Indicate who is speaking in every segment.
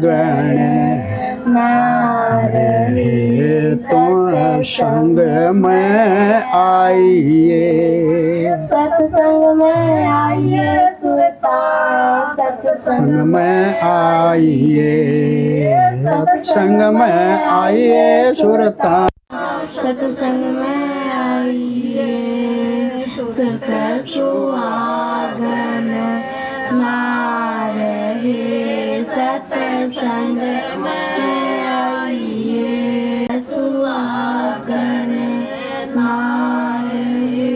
Speaker 1: सुहागन
Speaker 2: ना रहे
Speaker 1: सत्संग में आइए,
Speaker 2: सत्संग में आइए सुरता, सत्संग
Speaker 1: में आइए, सत्संग में आइए सुरता,
Speaker 2: सत्संग में आइए सुरत सुहागन ना रहे सत्संग में आइए, सुहागन ना रहे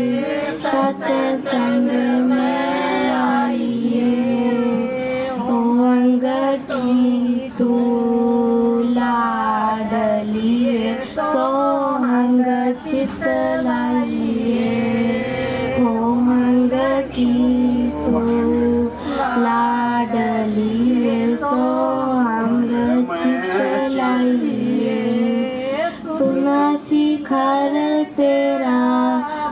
Speaker 2: सत्संग में आइए, अंग की तू लाडली सोहंग चित लाइए, हो हंग की तू लाडली सोहंग चित लाइए, सुना शिखर तेरा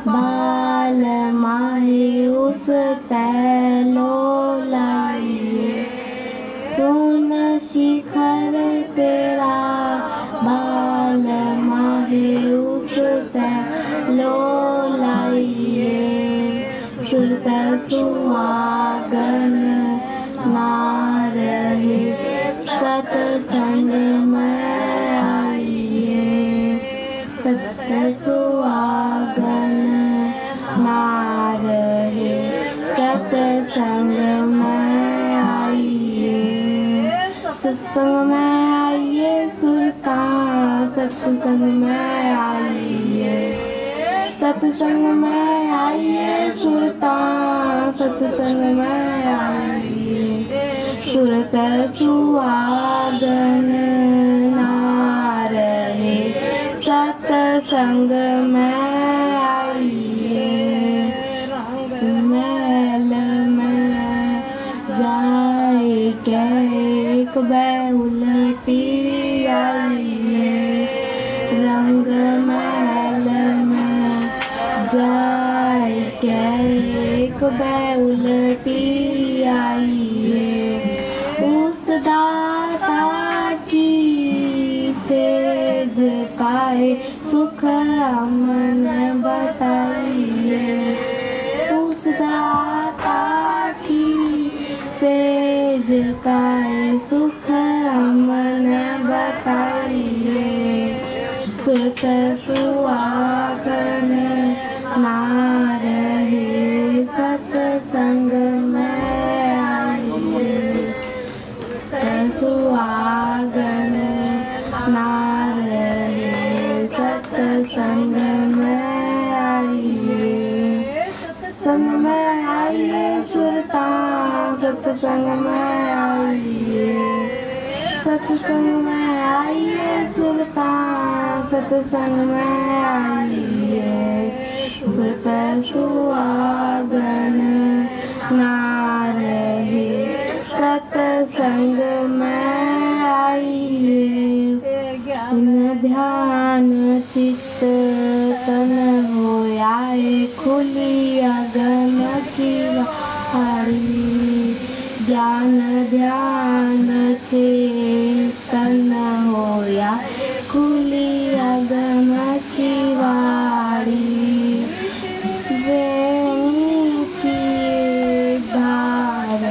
Speaker 2: बाल माहे उस तैलो लाइए, सुन शिखर तेरा बाल माहे उस तैलो लाइए, सुरत सुहागन ना रहे सत्संग में आइए, सत सुहागन ना रहे सत्संग में आइए, सत्संग में आइए सुरता, सत्संग में आइए, सत्संग में आइए सुरता, सत्संग में आइए, सुरत सुहागन ना रहे सत्संग में आइए, महल में जाए क्या एक उलटी आइए, रंग महल में जाए क्या एक उलटी आइए, उस दाता की सेज काए सुख अमन बताइए, उस दाता की सेज काए सुख अमन बताइए, सुरत सुहागन ना रहे सत्संग में आइए, सुरत सुहागन ना रहे सत्संग में आइए, सत्संग में आइए सुरता, सत्संग में आइए, सत्संग में आइए सुरता, सत्संग में आइए, सुरत सुहागन ना रहे सत्संग में आइए, ध्यान चित्त तन होयाए खुली अगन की वारी, ज्ञान ध्यान चेतन होया खुली अगम की वारी, वेणी की धार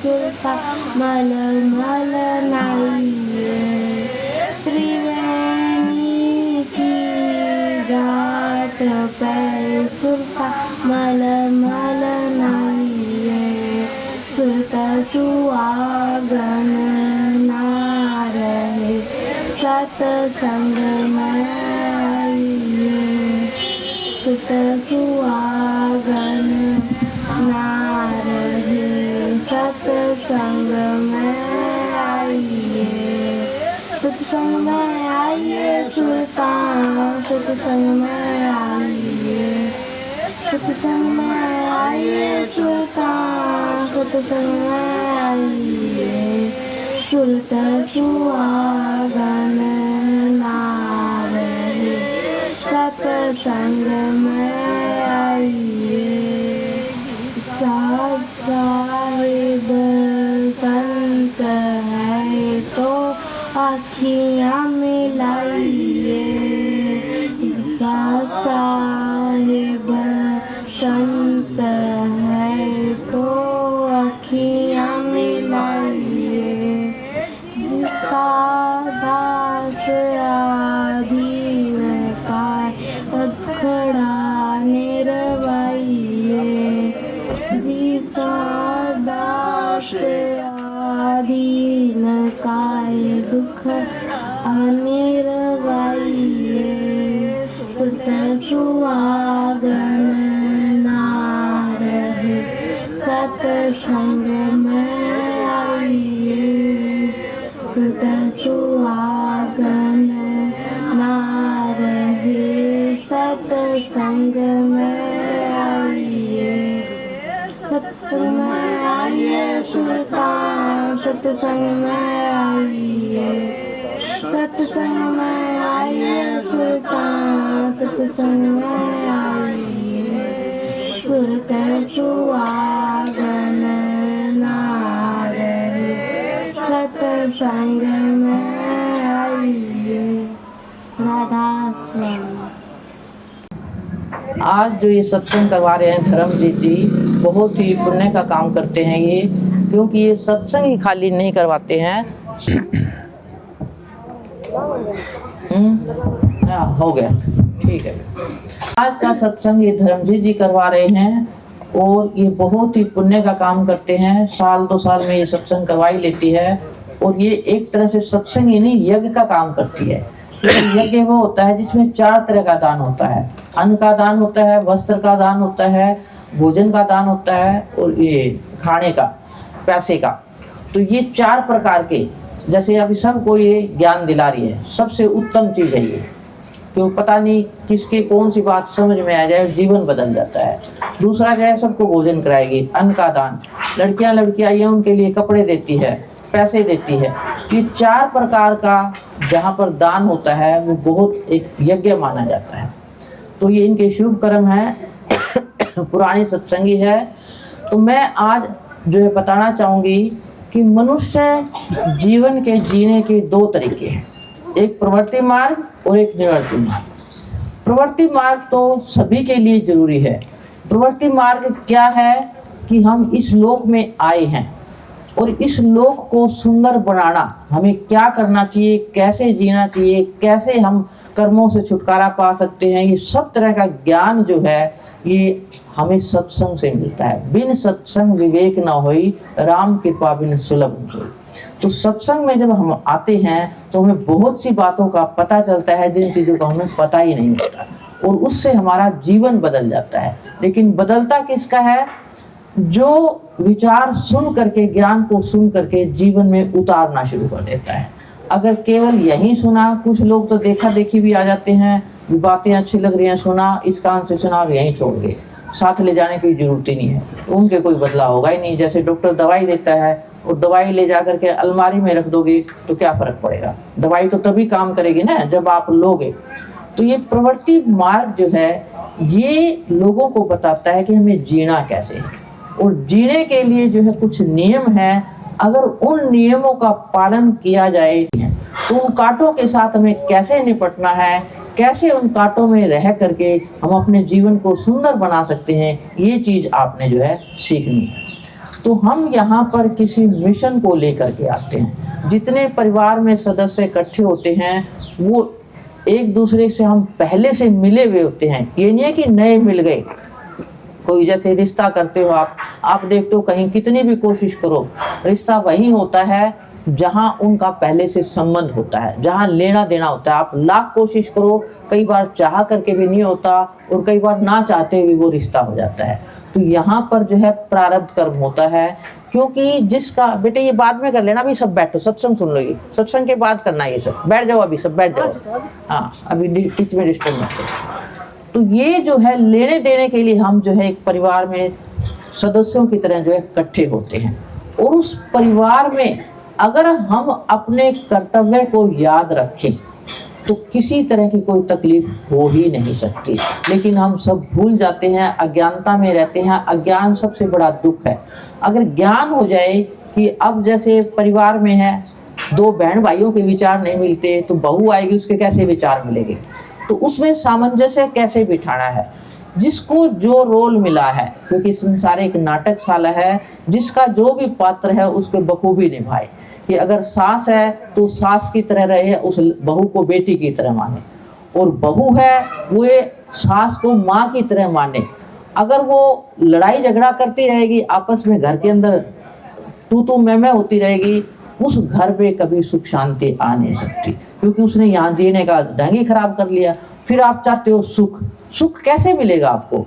Speaker 2: सुरता मल मल नाइए, त्रिवेणी की घाट पे सुरता मल मल नाइए, सुरत सुहागन ना रहे सत्संग में आइए, सुरत सुहागन ना रहे सत्संग में आइए, सत्संग में आइए सुरता, सत्संग में आइए, सत्संग में आइए सुरता, सत्संग में आइए, सुरत सुहागन ना रहे सत्संग में आइए, साथ साहिब संत है अखियाँ मिलाइए, साहिब संत है तो अखियाँ मिलाइए, जिसका दास आदि काय अखड़ा निरवाइए, जिसका दास आदीन काय दुख अनिरवाइए, सुरत सुहागन नारहे सतसंग में आइए, सुरत सुहागन नारहे सतसंग में आइए, सत्संग में आइए सुल्तान, सत्संग में आइए, सत्संग में आइए सुल्तान, सत्संग में आइए, सुरत सुहागन नारहे सत्संग में आइए। राधा स्वामी।
Speaker 3: आज जो ये सत्संग करवा रहे हैं धर्मजीत जी, बहुत ही पुण्य का काम करते हैं ये, क्योंकि ये सत्संग ही खाली नहीं करवाते हैं। हाँ, हो गया, ठीक है। आज का सत्संग ये धर्मजीत जी करवा रहे हैं और ये बहुत ही पुण्य का काम करते हैं। साल 2 साल में ये सत्संग करवाई लेती है और ये एक तरह से सत्संग ही नहीं, यज्ञ का काम करती है। यज्ञ वो होता है जिसमें 4 तरह का दान होता है। अन्न का दान होता है, वस्त्र का दान होता है, भोजन का दान होता है और ये खाने का, पैसे का। तो ये 4 प्रकार के, जैसे अभी सबको ये ज्ञान दिला रही है, सबसे उत्तम चीज है ये, क्यों पता नहीं किसके कौन सी बात समझ में आ जाए, जीवन बदल जाता है। दूसरा जो है सबको भोजन कराएगी, अन्न का दान। लड़कियां ये उनके लिए कपड़े देती है, पैसे देती है। ये 4 प्रकार का जहाँ पर दान होता है वो बहुत एक यज्ञ माना जाता है। तो ये इनके शुभ कर्म है, पुरानी सत्संगी है। तो मैं आज जो है बताना चाहूँगी कि मनुष्य जीवन के जीने के 2 तरीके हैं, एक प्रवृत्ति मार्ग और एक निवृत्ति मार्ग। प्रवृत्ति मार्ग तो सभी के लिए जरूरी है। प्रवृत्ति मार्ग क्या है कि हम इस लोक में आए हैं और इस लोक को सुंदर बनाना, हमें क्या करना चाहिए, कैसे जीना चाहिए, कैसे हम कर्मों से छुटकारा पा सकते हैं, ये सब तरह का ज्ञान जो है ये हमें सत्संग से मिलता है। बिन सत्संग विवेक न होई, राम कृपा बिन सुलभ होई। तो सत्संग में जब हम आते हैं तो हमें बहुत सी बातों का पता चलता है जिन चीज़ों का हमें पता ही नहीं होता, और उससे हमारा जीवन बदल जाता है। लेकिन बदलता किसका है? जो विचार सुन करके, ज्ञान को सुन करके जीवन में उतारना शुरू कर देता है। अगर केवल यही सुना, कुछ लोग तो देखा देखी भी आ जाते हैं, बातें अच्छी लग रही हैं, सुना, इस कान से सुना और यहीं छोड़ गए, साथ ले जाने की जरूरत ही नहीं है, तो उनके कोई बदलाव होगा ही नहीं। जैसे डॉक्टर दवाई देता है और दवाई ले जा करके अलमारी में रख दोगे तो क्या फर्क पड़ेगा? दवाई तो तभी काम करेगी ना जब आप लोगे। तो ये प्रवृत्ति मार्ग जो है ये लोगों को बताता है कि हमें जीना कैसे है, और जीने के लिए जो है कुछ नियम है। अगर उन नियमों का पालन किया जाए तो उन कांटों के साथ हमें कैसे निपटना है, कैसे उन कांटों में रह करके हम अपने जीवन को सुंदर बना सकते हैं, ये चीज आपने जो है सीखनी है। तो हम यहाँ पर किसी मिशन को लेकर के आते हैं। जितने परिवार में सदस्य इकट्ठे होते हैं वो एक दूसरे से हम पहले से मिले हुए होते हैं। ये नहीं है कि नए मिल गए। कोई जैसे रिश्ता करते हो आप देखते हो कहीं कितनी भी कोशिश करो, रिश्ता वही होता है जहां उनका पहले से संबंध होता है, जहां लेना देना होता है। आप लाख कोशिश करो, कई बार चाह करके भी नहीं होता और कई बार ना चाहते हुए वो रिश्ता हो जाता है। तो यहाँ पर जो है प्रारब्ध कर्म होता है, क्योंकि जिसका बेटे ये बाद में कर लेना, अभी सब बैठो, सत्संग सुन लो, ये सत्संग के बाद करना, ये सब बैठ जाओ, अभी सब बैठ जाओ। हाँ, अभी बीच में डिस्टर्ब मत करो। तो ये जो है लेने देने के लिए हम जो है एक परिवार में सदस्यों की तरह जो है इकट्ठे होते हैं, और उस परिवार में अगर हम अपने कर्तव्य को याद रखें तो किसी तरह की कोई तकलीफ हो ही नहीं सकती। लेकिन हम सब भूल जाते हैं, अज्ञानता में रहते हैं। अज्ञान सबसे बड़ा दुख है। अगर ज्ञान हो जाए कि अब जैसे परिवार में है, दो बहन भाइयों के विचार नहीं मिलते तो बहू आएगी, उसके कैसे विचार मिलेंगे? तो उसमें सामंजस्य कैसे बिठाना है, जिसको जो रोल मिला है, क्योंकि संसार एक नाटकशाला है, जिसका जो भी पात्र है उसको बखूबी निभाए। कि अगर सास है तो सास की तरह रहे, उस बहू को बेटी की तरह माने, और बहू है वो सास को माँ की तरह माने। अगर वो लड़ाई झगड़ा करती रहेगी आपस में, घर के अंदर तू मैं होती रहेगी, उस घर पे कभी सुख शांति आ नहीं सकती, क्योंकि उसने यहाँ जीने का ढंग ही खराब कर लिया। फिर आप चाहते हो सुख, सुख कैसे मिलेगा आपको?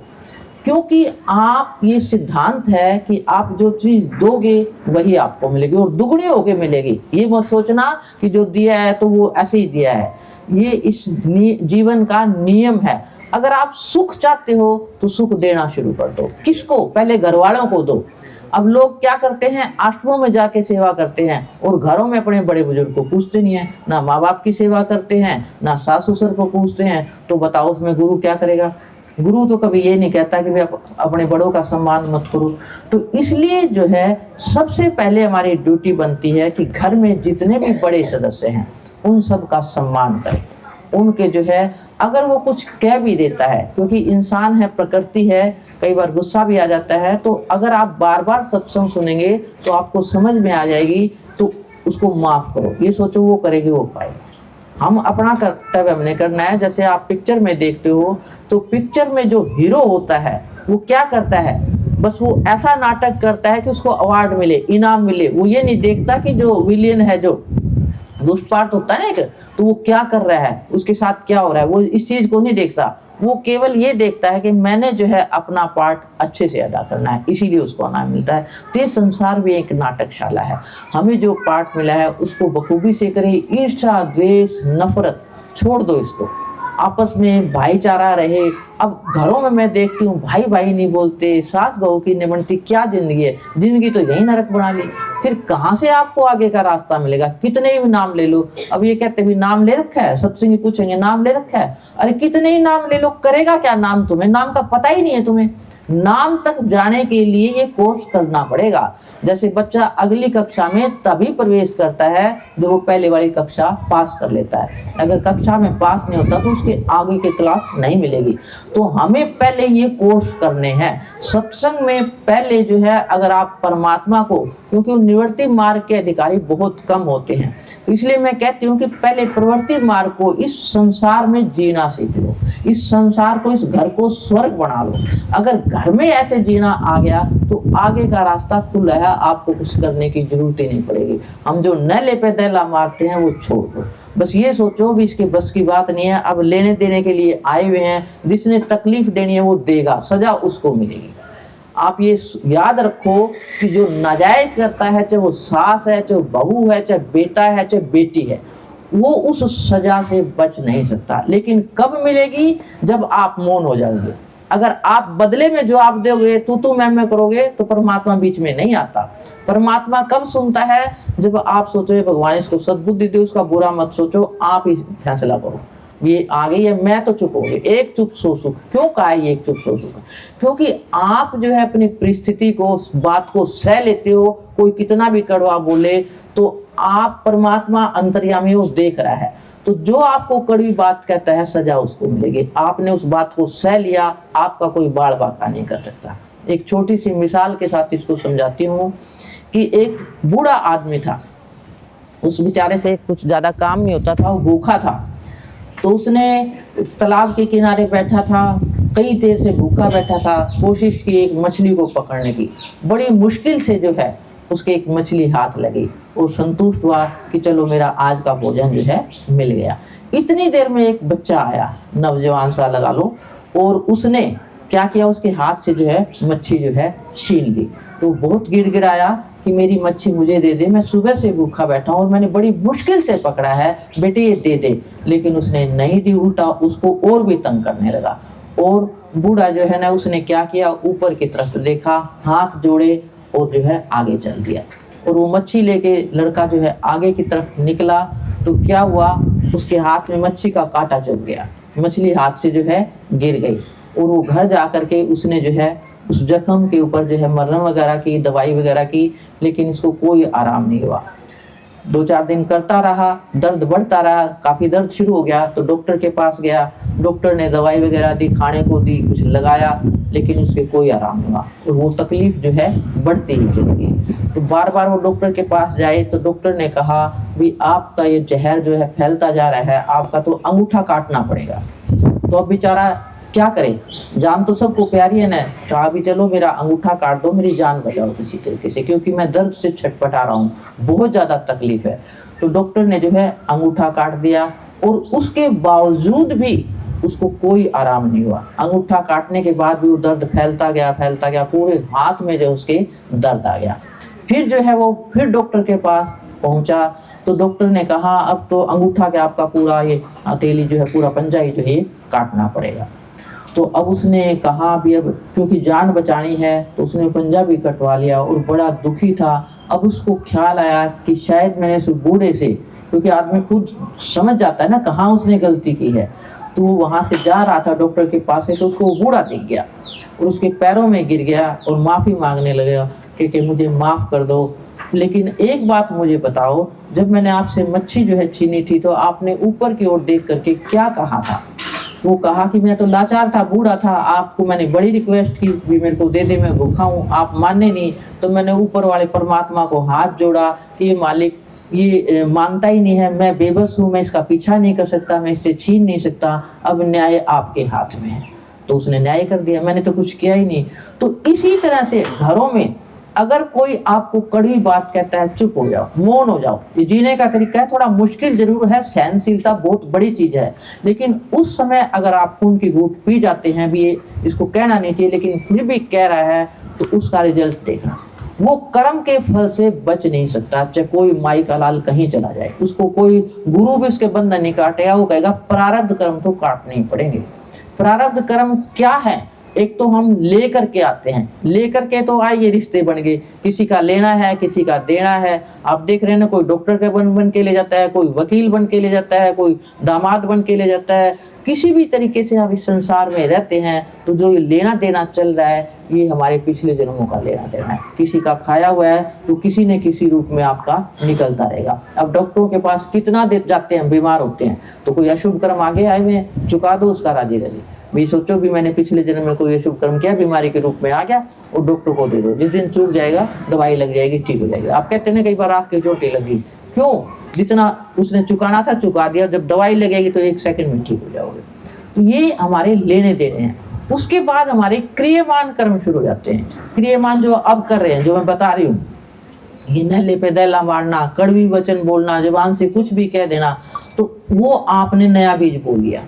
Speaker 3: क्योंकि आप, ये सिद्धांत है कि आप जो चीज दोगे वही आपको मिलेगी, और दुगनी होके मिलेगी। ये मत सोचना कि जो दिया है तो वो ऐसे ही दिया है, ये इस जीवन का नियम है। अगर आप सुख चाहते हो तो सुख देना शुरू कर दो। किसको? पहले घर वालों को दो। अब लोग क्या करते हैं, आश्रमों में जाके सेवा करते हैं और घरों में अपने बड़े बुजुर्ग को पूछते नहीं है, ना माँ बाप की सेवा करते हैं, ना सास ससुर को पूछते हैं। तो बताओ उसमें गुरु क्या करेगा? गुरु तो कभी ये नहीं कहता कि भाई अपने बड़ों का सम्मान मत करो। तो इसलिए जो है सबसे पहले हमारी ड्यूटी बनती है कि घर में जितने भी बड़े सदस्य हैं उन सब का सम्मान करें। उनके जो है, अगर वो कुछ कह भी देता है, क्योंकि इंसान है, प्रकृति है, कई बार गुस्सा भी आ जाता है, तो अगर आप बार बार सत्संग सुनेंगे तो आपको समझ में आ जाएगी, तो उसको माफ करो। ये सोचो वो करेगी वो पाएगी। हम अपना कर्तव्य हमने करना है। जैसे आप पिक्चर में देखते हो तो पिक्चर में जो हीरो होता है वो क्या करता है, बस वो ऐसा नाटक करता है कि उसको अवार्ड मिले, इनाम मिले। वो ये नहीं देखता कि जो विलियन है, जो दुष्पार्थ होता है ना एक, तो वो क्या कर रहा है, उसके साथ क्या हो रहा है, वो इस चीज को नहीं देखता। वो केवल ये देखता है कि मैंने जो है अपना पार्ट अच्छे से अदा करना है, इसीलिए उसको इनाम मिलता है। तो ये संसार भी एक नाटकशाला है। हमें जो पार्ट मिला है उसको बखूबी से करें। ईर्ष्या, द्वेष, नफरत छोड़ दो इसको, आपस में भाईचारा रहे। अब घरों में मैं देखती हूँ भाई भाई नहीं बोलते, सास बहू की नहीं बनती। क्या जिंदगी है? जिंदगी तो यही नरक बना ली। फिर कहाँ से आपको आगे का रास्ता मिलेगा? कितने ही नाम ले लो। अब ये कहते भी नाम ले रखा है, सत्संगी पूछेंगे नाम ले रखा है। अरे कितने ही नाम ले लो, करेगा क्या नाम? तुम्हें नाम का पता ही नहीं है। तुम्हें नाम तक जाने के लिए ये कोर्स करना पड़ेगा। जैसे बच्चा अगली कक्षा में तभी प्रवेश करता है जब वो पहले वाली कक्षा पास कर लेता है। अगर कक्षा में पास नहीं होता तो उसके आगे के क्लास नहीं मिलेगी। तो हमें पहले ये कोर्स करने हैं। सत्संग में पहले जो है, अगर आप परमात्मा को, क्योंकि निवृत्ति मार्ग के अधिकारी बहुत कम होते हैं, तो इसलिए मैं कहती हूँ कि पहले प्रवृत्ति मार्ग को, इस संसार में जीना सीख लो। इस संसार को, इस घर को स्वर्ग बना लो। अगर घर में ऐसे जीना आ गया तो आगे का रास्ता खुला है, आपको कुछ करने की जरूरत ही नहीं पड़ेगी। हम जो न ले पे दैला मारते हैं वो छोड़ दो। बस ये सोचो भी इसके बस की बात नहीं है। अब लेने देने के लिए आए हुए हैं, जिसने तकलीफ देनी है वो देगा, सजा उसको मिलेगी। आप ये याद रखो कि जो नाजायज करता है, चाहे वो सास है, चाहे बहू है, चाहे बेटा है, चाहे बेटी है, वो उस सजा से बच नहीं सकता। लेकिन कब मिलेगी? जब आप मौन हो जाओगे। अगर आप बदले में जो आप दोगे, तू मैं करोगे, तो परमात्मा बीच में नहीं आता। परमात्मा कब सुनता है? जब आप सोचो भगवान इसको सद्बुद्धि दे, उसका बुरा मत सोचो, आप ही फैसला करो। ये आ गई है, मैं तो चुप हो गई। एक चुप सो सुख। क्यों कहा है एक चुप सो सुख? क्योंकि आप जो है अपनी परिस्थिति को, बात को सह लेते हो। कोई कितना भी कड़वा बोले तो आप, परमात्मा अंतर्यामी वो देख रहा है। तो जो आपको कड़वी बात कहता है, सजा उसको मिलेगी। आपने उस बात को सह लिया, आपका कोई बाल बाका नहीं कर सकता। एक छोटी सी मिसाल के साथ इसको समझाती हूँ कि एक बूढ़ा आदमी था, उस बेचारे से कुछ ज्यादा काम नहीं होता था, वो भूखा था। तो उसने तालाब के किनारे बैठा था, कई देर से भूखा बैठा था, कोशिश की एक मछली को पकड़ने की। बड़ी मुश्किल से जो है उसके एक मछली हाथ लगी। वो संतुष्ट हुआ कि चलो मेरा आज का भोजन जो है मिल गया। इतनी देर में एक बच्चा आया, नौजवान सा लगा लो, और उसने क्या किया, उसके हाथ से जो है मच्छी जो है छीन ली। तो बहुत गिड़गिड़ाया कि मेरी मच्छी मुझे दे दे, मैं सुबह से भूखा बैठा हूँ और मैंने बड़ी मुश्किल से पकड़ा है, बेटे ये दे दे। लेकिन उसने नहीं दी, उल्टा उसको और भी तंग करने लगा। और बूढ़ा जो है ना, उसने क्या किया, ऊपर की तरफ देखा, हाथ जोड़े और जो है आगे चल दिया। और वो मच्छी लेके लड़का जो है आगे की तरफ निकला तो क्या हुआ, उसके हाथ में मच्छी का कांटा चुभ गया, मछली हाथ से जो है गिर गई। और वो घर जा करके उसने जो है उस जख्म के ऊपर जो है मरहम वगैरह की, दवाई वगैरह की, लेकिन इसको कोई आराम नहीं हुआ। 2-4 दिन करता रहा, दर्द बढ़ता रहा, काफी दर्द शुरू हो गया तो डॉक्टर के पास गया। डॉक्टर ने दवाई वगैरह दी, खाने को दी, कुछ लगाया, लेकिन उसके कोई आराम नहीं हुआ और वो तकलीफ जो है बढ़ती ही चली गई। तो बार बार वो डॉक्टर के पास जाए तो डॉक्टर ने कहा भी आपका ये जहर जो है फैलता जा रहा है, आपका तो अंगूठा काटना पड़ेगा। तो अब बेचारा क्या करे, जान तो सबको प्यारी है ना, कहा भी चलो मेरा अंगूठा काट दो, मेरी जान बचाओ किसी तरीके से, क्योंकि मैं दर्द से छटपटा रहा हूँ, बहुत ज़्यादा तकलीफ है। तो डॉक्टर ने जो है अंगूठा काट दिया और उसके बावजूद भी उसको कोई आराम नहीं हुआ। अंगूठा काटने के बाद भी वो दर्द फैलता गया, पूरे हाथ में जो उसके दर्द आ गया। फिर जो है वो फिर डॉक्टर के पास पहुंचा तो डॉक्टर ने कहा अब तो अंगूठा के आपका पूरा ये हथेली जो है, पूरा पंजा ही जो है काटना पड़ेगा। तो अब उसने कहा भी अब क्योंकि जान बचानी है तो उसने पंजा भी कटवा लिया और बड़ा दुखी था। अब उसको ख्याल आया कि शायद मैंने उस बूढ़े से, क्योंकि आदमी खुद समझ जाता है ना कहाँ उसने गलती की है, तो वो वहाँ से जा रहा था डॉक्टर के पास से, तो उसको वो बूढ़ा दिख गया और उसके पैरों में गिर गया और माफ़ी मांगने लगा कि मुझे माफ़ कर दो। लेकिन एक बात मुझे बताओ, जब मैंने आपसे मच्छी जो है छीनी थी तो आपने ऊपर की ओर देख करके क्या कहा था? वो कहा कि मैं तो लाचार था, बूढ़ा था, आपको मैंने बड़ी रिक्वेस्ट की भी मेरे को दे दे, मैं भूखा हूँ, आप माने नहीं। तो मैंने ऊपर वाले परमात्मा को हाथ जोड़ा कि ये मालिक ये मानता ही नहीं है, मैं बेबस हूँ, मैं इसका पीछा नहीं कर सकता, मैं इससे छीन नहीं सकता, अब न्याय आपके हाथ में है। तो उसने न्याय कर दिया, मैंने तो कुछ किया ही नहीं। तो इसी तरह से घरों में अगर कोई आपको कड़वी बात कहता है, चुप हो जाओ, मौन हो जाओ। ये जीने का तरीका है, थोड़ा मुश्किल जरूर है, सहनशीलता बहुत बड़ी चीज है, लेकिन उस समय अगर आप खून की घूंट पी जाते हैं भी ये इसको कहना नहीं चाहिए, लेकिन फिर भी कह रहा है, तो उसका रिजल्ट देखना। वो कर्म के फल से बच नहीं सकता, चाहे कोई माई का लाल कहीं चला जाए, उसको कोई गुरु भी उसके बंधन नहीं काटेगा, वो कहेगा प्रारब्ध कर्म तो काटने ही पड़ेंगे। प्रारब्ध कर्म क्या है? एक तो हम ले करके आते हैं, ले करके तो आए ये रिश्ते बन गए, किसी का लेना है, किसी का देना है। आप देख रहे हैं ना, कोई डॉक्टर के बन के ले जाता है, कोई वकील बन के ले जाता है, कोई दामाद बन के ले जाता है। किसी भी तरीके से आप इस संसार में रहते हैं तो जो ये लेना देना चल रहा है, ये हमारे पिछले जन्मों का लेना देना है। किसी का खाया हुआ है तो किसी न किसी रूप में आपका निकलता रहेगा। अब डॉक्टरों के पास कितना देर जाते हैं, बीमार होते हैं, तो कोई अशुभ कर्म आगे आए हुए हैं, चुका दो उसका राजी रही। भी सोचो भी मैंने पिछले जन्म में कोई शुभ कर्म किया, बीमारी के रूप में आ गया, और डॉक्टर को दे दो, जिस दिन चूक जाएगा दवाई लग जाएगी, ठीक हो जाएगी। आप कहते हैं कई बार आँख की चोटी लगी, क्यों? जितना उसने चुकाना था चुका दिया, जब दवाई लगेगी तो 1 सेकंड में ठीक हो जाओगे। तो ये हमारे लेने देने हैं। उसके बाद हमारे क्रियमान कर्म शुरू हो जाते हैं। क्रियमान जो अब कर रहे हैं, जो मैं बता रही हूँ, ये नहले पे दैला मारना, कड़वी वचन बोलना, जुबान से कुछ भी कह देना, तो वो आपने नया बीज बोल लिया।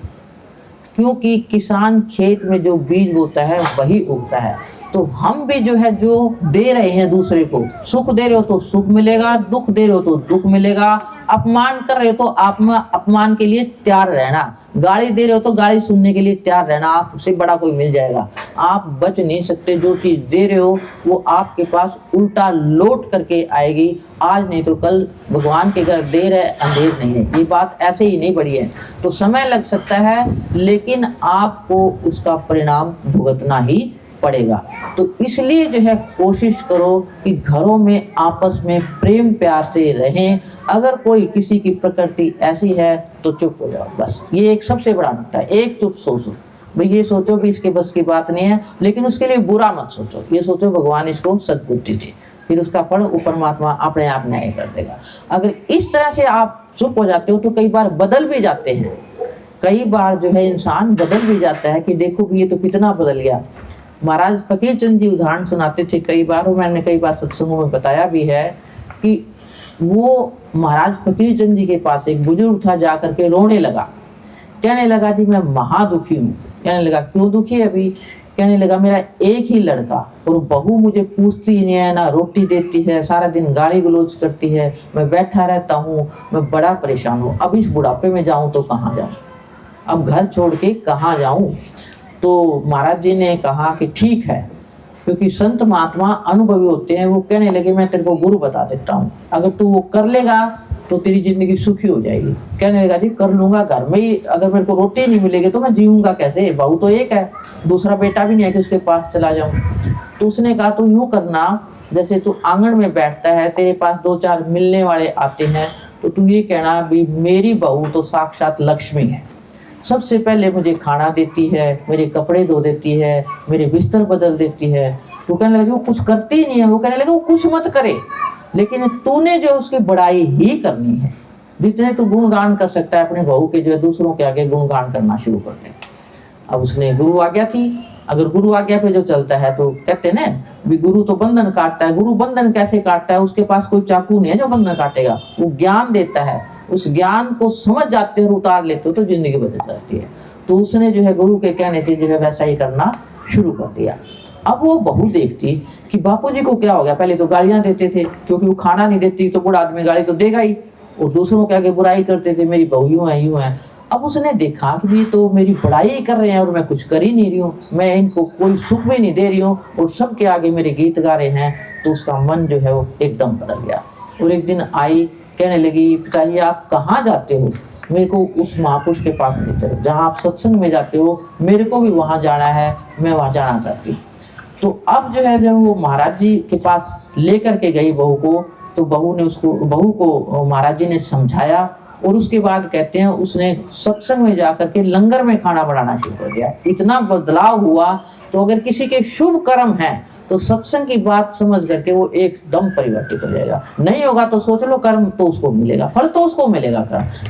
Speaker 3: क्योंकि किसान खेत में जो बीज बोता है वही उगता है। तो हम भी जो है जो दे रहे हैं दूसरे को, सुख दे रहे हो तो सुख मिलेगा, दुख दे रहे हो तो दुख मिलेगा, अपमान कर रहे हो तो अपमान के लिए तैयार रहना, गाली दे रहे हो तो गाली सुनने के लिए तैयार रहना, आपसे बड़ा कोई मिल जाएगा। आप बच नहीं सकते, जो चीज दे रहे हो वो आपके पास उल्टा लौट करके आएगी। आज नहीं तो कल भगवान के घर देर है अंधेर नहीं है, ये बात ऐसे ही नहीं पड़ी है। तो समय लग सकता है, लेकिन आपको उसका परिणाम भुगतना ही पड़ेगा। तो इसलिए जो है कोशिश करो कि घरों में आपस में प्रेम प्यार से रहें। अगर कोई किसी की प्रकृति ऐसी है तो चुप हो जाओ, बस। ये एक सबसे बड़ा नुकता है। एक चुप सोचो, भाई ये सोचो भी इसके बस की बात नहीं है, लेकिन उसके लिए बुरा मत सोचो, ये सोचो भगवान इसको सद्बुद्धि दे, फिर उसका फल वो परमात्मा अपने आप न्याय कर देगा। अगर इस तरह से आप चुप हो जाते हो तो कई बार बदल भी जाते हैं। कई बार जो है इंसान बदल भी जाता है कि देखो भी ये तो कितना बदल गया। महाराज फकीर चंद जी उदाहरण सुनाते थे कई बार, और मैंने कई बार सत्संगों में बताया भी है कि वो महाराज फकीर चंद जी के पास एक बुजुर्ग था, जाकर के रोने लगा, कहने लगा जी मैं महादुखी हूँ। कहने लगा क्यों दुखी है अभी? कहने लगा मेरा एक ही लड़का और बहू मुझे पूछती नहीं है, ना रोटी देती है, सारा दिन गाली गलौज करती है, मैं बैठा रहता हूँ, मैं बड़ा परेशान हूँ। अब इस बुढ़ापे में जाऊँ तो कहाँ जाऊँ, अब घर छोड़ के कहाँ जाऊँ? तो महाराज जी ने कहा कि ठीक है, क्योंकि संत महात्मा अनुभवी होते हैं। वो कहने लगे मैं तेरे को गुरु बता देता हूँ, अगर तू वो कर लेगा तो तेरी जिंदगी सुखी हो जाएगी। कहने लगा जी कर लूंगा, घर में ही अगर मेरे को रोटी नहीं मिलेगी तो मैं जीऊंगा कैसे? बहू तो एक है, दूसरा बेटा भी नहीं है कि उसके पास चला जाऊं। तो उसने कहा तो यूं करना जैसे तू आंगन में बैठता है, तेरे पास 2-4 मिलने वाले आते हैं, तो तू ये कहना भी मेरी बहू तो साक्षात लक्ष्मी है, सबसे पहले मुझे खाना देती है, मेरे कपड़े धो देती है, मेरे बिस्तर बदल देती है। तो कहने लगे वो कुछ करती ही नहीं है, वो कहने लगे वो कुछ मत करे, लेकिन तूने जो उसकी बड़ाई ही करनी है। जितने तू गुणगान कर सकता है अपने बहू के, जो है दूसरों के आगे गुणगान करना शुरू कर दे। अब उसने गुरु आज्ञा थी, अगर गुरु आज्ञा पे जो चलता है तो कहते हैं ना भी गुरु तो बंधन काटता है। गुरु बंधन कैसे काटता है? उसके पास कोई चाकू नहीं है जो बंधन काटेगा, वो ज्ञान देता है, उस ज्ञान को समझ जाते हो, उतार लेते हो तो जिंदगी बदल जाती है। तो उसने जो है गुरु के कहने से जो है वैसा ही करना शुरू कर दिया। अब वो बहू देखती कि बापूजी को क्या हो गया, पहले तो गालियां देते थे क्योंकि वो खाना नहीं देती, तो बूढ़ा आदमी गाली तो देगा ही, और दूसरों के आगे बुराई करते थे, मेरी बहू यूं है यूं है। अब उसने देखा कि ये तो मेरी बड़ाई कर रहे हैं और मैं कुछ कर ही नहीं रही हूँ, मैं इनको कोई सुख भी नहीं दे रही हूँ और सबके आगे मेरे गीत गा रहे हैं। तो उसका मन जो है वो एकदम बदल गया और एक दिन आई, कहने लगी पिताजी आप कहाँ जाते हो? मेरे को उस महापुरुष के पास ले चलो, जहाँ आप सत्संग में जाते हो, मेरे को भी वहाँ जाना है, मैं वहाँ जाना चाहती हूँ। तो अब जो है जब वो महाराज जी के पास लेकर के गई बहू को, तो बहू को महाराज जी ने समझाया और उसके बाद कहते हैं उसने सत्संग में जाकर के लंगर में खाना बनाना शुरू कर दिया। इतना बदलाव हुआ। तो अगर किसी के शुभ कर्म है तो सत्संग की बात समझ करके वो एकदम परिवर्तित हो जाएगा। नहीं होगा तो सोच लो, कर्म तो उसको मिलेगा, फल तो उसको मिलेगा,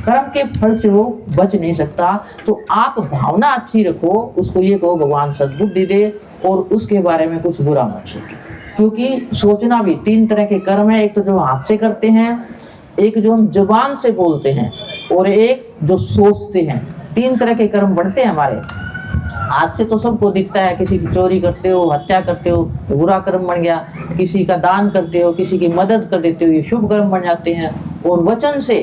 Speaker 3: कर्म के फल से वो बच नहीं सकता। तो आप भावना अच्छी रखो, उसको ये कहो भगवान सद्बुद्धि दे और उसके बारे में कुछ बुरा मत सोचो, क्योंकि सोचना भी 3 तरह के कर्म है। एक तो जो हाथ से करते हैं, एक जो हम जुबान से बोलते हैं और एक जो सोचते हैं। 3 तरह के कर्म बढ़ते हैं हमारे। हाथ से तो सबको दिखता है, किसी की चोरी करते हो, हत्या करते हो, बुरा कर्म बन गया, किसी का दान करते हो, किसी की मदद कर देते हो, ये शुभ कर्म बन जाते हैं। और वचन से,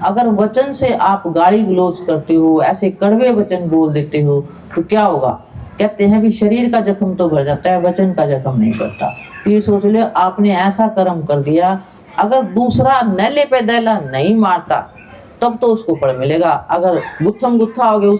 Speaker 3: अगर वचन से आप गाली गलौज करते हो, ऐसे कड़वे वचन बोल देते हो, तो क्या होगा? कहते हैं भी शरीर का जख्म तो भर जाता है, वचन का जख्म नहीं करता। तो ये सोच ले, आपने ऐसा कर्म कर दिया, अगर दूसरा नैले पे दैला नहीं मारता तब तो उसको फल मिलेगा। अगर गुत्थम गुत्था हो गया,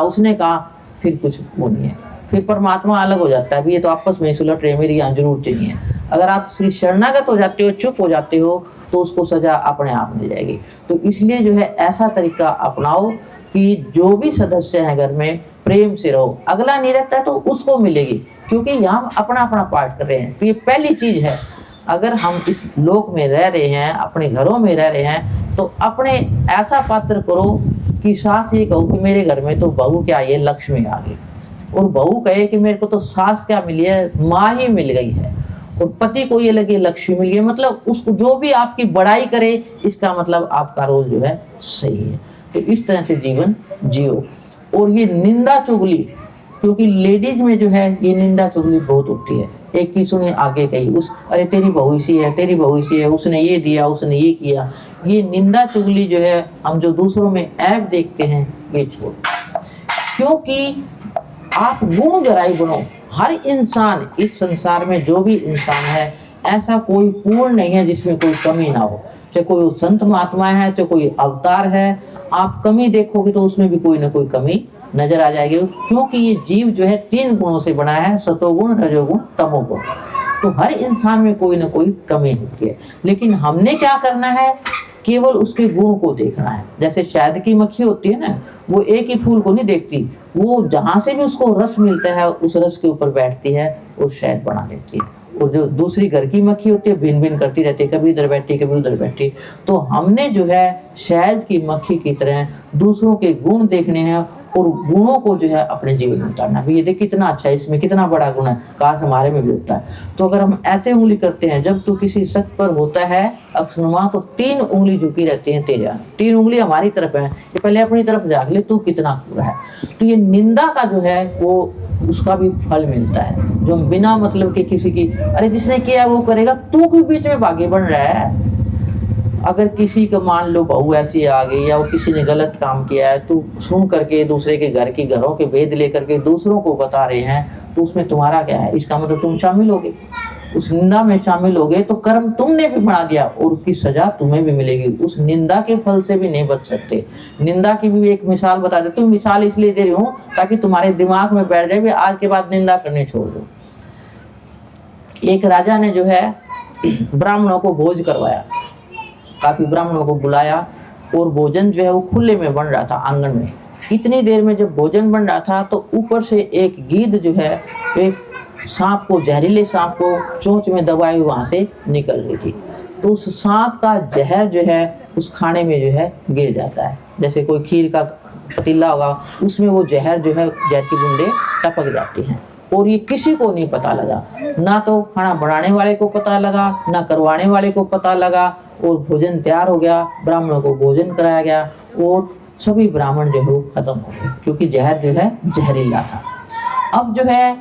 Speaker 3: उसने कहा, फिर कुछ वो नहीं है, फिर परमात्मा अलग हो जाता है। भी ये तो आपस में सुलट रहे, मेरी यहाँ जरूरत ही नहीं है। अगर आप श्री शरणागत हो जाते हो, चुप हो जाते हो, तो उसको सजा अपने आप मिल जाएगी। तो इसलिए जो है ऐसा तरीका अपनाओ कि जो भी सदस्य हैं घर में, प्रेम से रहो। अगला नहीं रहता है तो उसको मिलेगी, क्योंकि यहाँ अपना अपना पार्ट कर रहे हैं। तो ये पहली चीज है, अगर हम इस लोक में रह रहे हैं, अपने घरों में रह रहे हैं, तो अपने ऐसा पात्र करो कि सास ये कहो कि मेरे घर में तो बहू क्या, ये लक्ष्मी आ गई, और बहू कहे कि मेरे को तो सास क्या मिली है, माँ ही मिल गई है, और पति को ये लगे लक्ष्मी मिल गई। मतलब उसको जो भी आपकी बड़ाई करे, इसका मतलब आपका रोल जो है सही है। तो इस तरह से जीवन जियो। और ये निंदा चुगली, क्योंकि लेडीज में जो है ये निंदा चुगली बहुत होती है। एक की सुनी आगे कही, अरे तेरी बहू इसी है, तेरी बहू इसी है, उसने ये दिया, उसने ये किया। ये निंदा चुगली जो है, हम जो दूसरों में ऐब देखते हैं, ये छोड़, क्योंकि आप गुण गराई बनो। हर इंसान इस संसार में, जो भी इंसान है, ऐसा कोई पूर्ण नहीं है जिसमें कोई कमी ना हो। चाहे कोई संत महात्मा है, चाहे कोई अवतार है, आप कमी देखोगे तो उसमें भी कोई ना कोई कमी नजर आ जाएगी। क्योंकि ये जीव जो है 3 गुणों से बना है, सतोगुण, रजोगुण, तमोगुण। तो हर इंसान में कोई ना कोई कमी होती है, लेकिन हमने क्या करना है, केवल उसके गुण को देखना है। जैसे शहद की मक्खी होती है ना, वो एक ही फूल को नहीं देखती, वो जहां से भी उसको रस मिलता है उस रस के ऊपर बैठती है और शहद बना लेती है। और जो दूसरी घर की मक्खी होती है, भिन भिन करती रहती है, कभी इधर बैठी कभी उधर बैठी। तो हमने जो है शहद की मक्खी की तरह दूसरों के गुण देखने हैं और गुणों को जो है अपने जीवन में उतारना। भी ये देख कितना अच्छा है, इसमें कितना बड़ा गुण है, काश हमारे में भी होता है। तो अगर हम ऐसे उंगली करते हैं, जब तू किसी शख्स पर होता है अक्षनुमा, तो 3 उंगली झुकी रहती है तेरे यहाँ। 3 उंगली हमारी तरफ है, ये पहले अपनी तरफ जाग ले, तू कितना पूरा है। तो ये निंदा का जो है वो उसका भी फल मिलता है। जो बिना मतलब के किसी की, अरे जिसने किया वो करेगा, तू क्यों बीच में भागी बन रहा है। अगर किसी का मान लो बहू ऐसी आ गई या वो किसी ने गलत काम किया है, तो सुन करके दूसरे के घरों के भेद लेकर के दूसरों को बता रहे हैं, तो उसमें तुम्हारा क्या है? इसका मतलब तुम शामिल होगे, उस निंदा में शामिल होगे, तो कर्म तुमने भी बना दिया और उसकी सजा तुम्हें भी मिलेगी। उस निंदा के फल से भी नहीं बच सकते। निंदा की भी एक मिसाल बता देती हूँ। मिसाल इसलिए दे रही हूँ ताकि तुम्हारे दिमाग में बैठ जाए भी आज के बाद निंदा करनी छोड़ दो। एक राजा ने जो है ब्राह्मणों को भोज करवाया, काफी ब्राह्मणों को बुलाया और भोजन जो है वो खुले में बन रहा था आंगन में। इतनी देर में जब भोजन बन रहा था तो ऊपर से एक गीद जो है एक सांप को, जहरीले सांप को चोंच में दबाए हुए वहां से निकल रही थी। तो उस सांप का जहर जो है उस खाने में जो है गिर जाता है। जैसे कोई खीर का पतीला होगा, उसमें वो जहर जो है, जहर की बूंदे टपक जाती हैं। और ये किसी को नहीं पता लगा, ना तो खाना बनाने वाले को पता लगा, ना करवाने वाले को पता लगा। और भोजन तैयार हो गया, ब्राह्मणों को भोजन कराया गया और सभी ब्राह्मण जो है वो खत्म हो गए, क्योंकि जहर जो है जहरीला था। अब जो है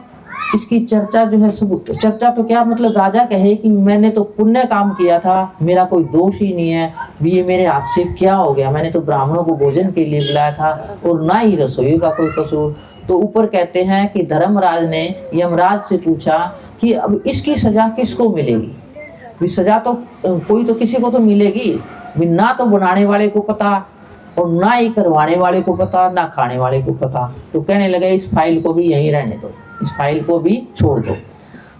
Speaker 3: इसकी चर्चा जो है, सब चर्चा तो क्या मतलब, राजा कहे कि मैंने तो पुण्य काम किया था, मेरा कोई दोष ही नहीं है, भी ये मेरे हाथ से क्या हो गया, मैंने तो ब्राह्मणों को भोजन के लिए बुलाया था और ना ही रसोई का कोई कसूर। तो ऊपर कहते हैं कि धर्मराज ने यमराज से पूछा कि अब इसकी सजा किसको मिलेगी। भी सजा तो कोई तो किसी को तो मिलेगी, भी ना तो बनाने वाले को पता और ना ही करवाने वाले को पता, ना खाने वाले को पता। तो कहने लगे इस फाइल को भी यहीं रहने दो, इस फाइल को भी छोड़ दो।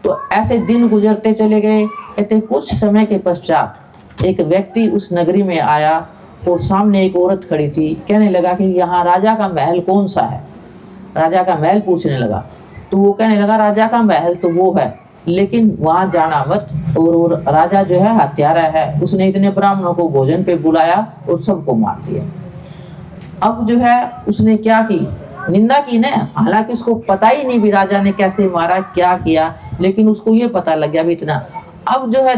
Speaker 3: तो ऐसे दिन गुजरते चले गए। कहते कुछ समय के पश्चात एक व्यक्ति उस नगरी में आया और सामने एक औरत खड़ी थी। कहने लगा कि यहाँ राजा का महल कौन सा है, राजा का महल पूछने लगा। तो वो कहने लगा राजा का महल तो वो है, लेकिन वहां जाना मत, और राजा जो है हत्यारा है, उसने इतने ब्राह्मणों को भोजन पे बुलाया और सबको मार दिया। अब जो है उसने क्या की, निंदा की ना, हालांकि उसको पता ही नहीं भी राजा ने कैसे मारा, क्या किया, लेकिन उसको ये पता लग गया भी इतना। अब जो है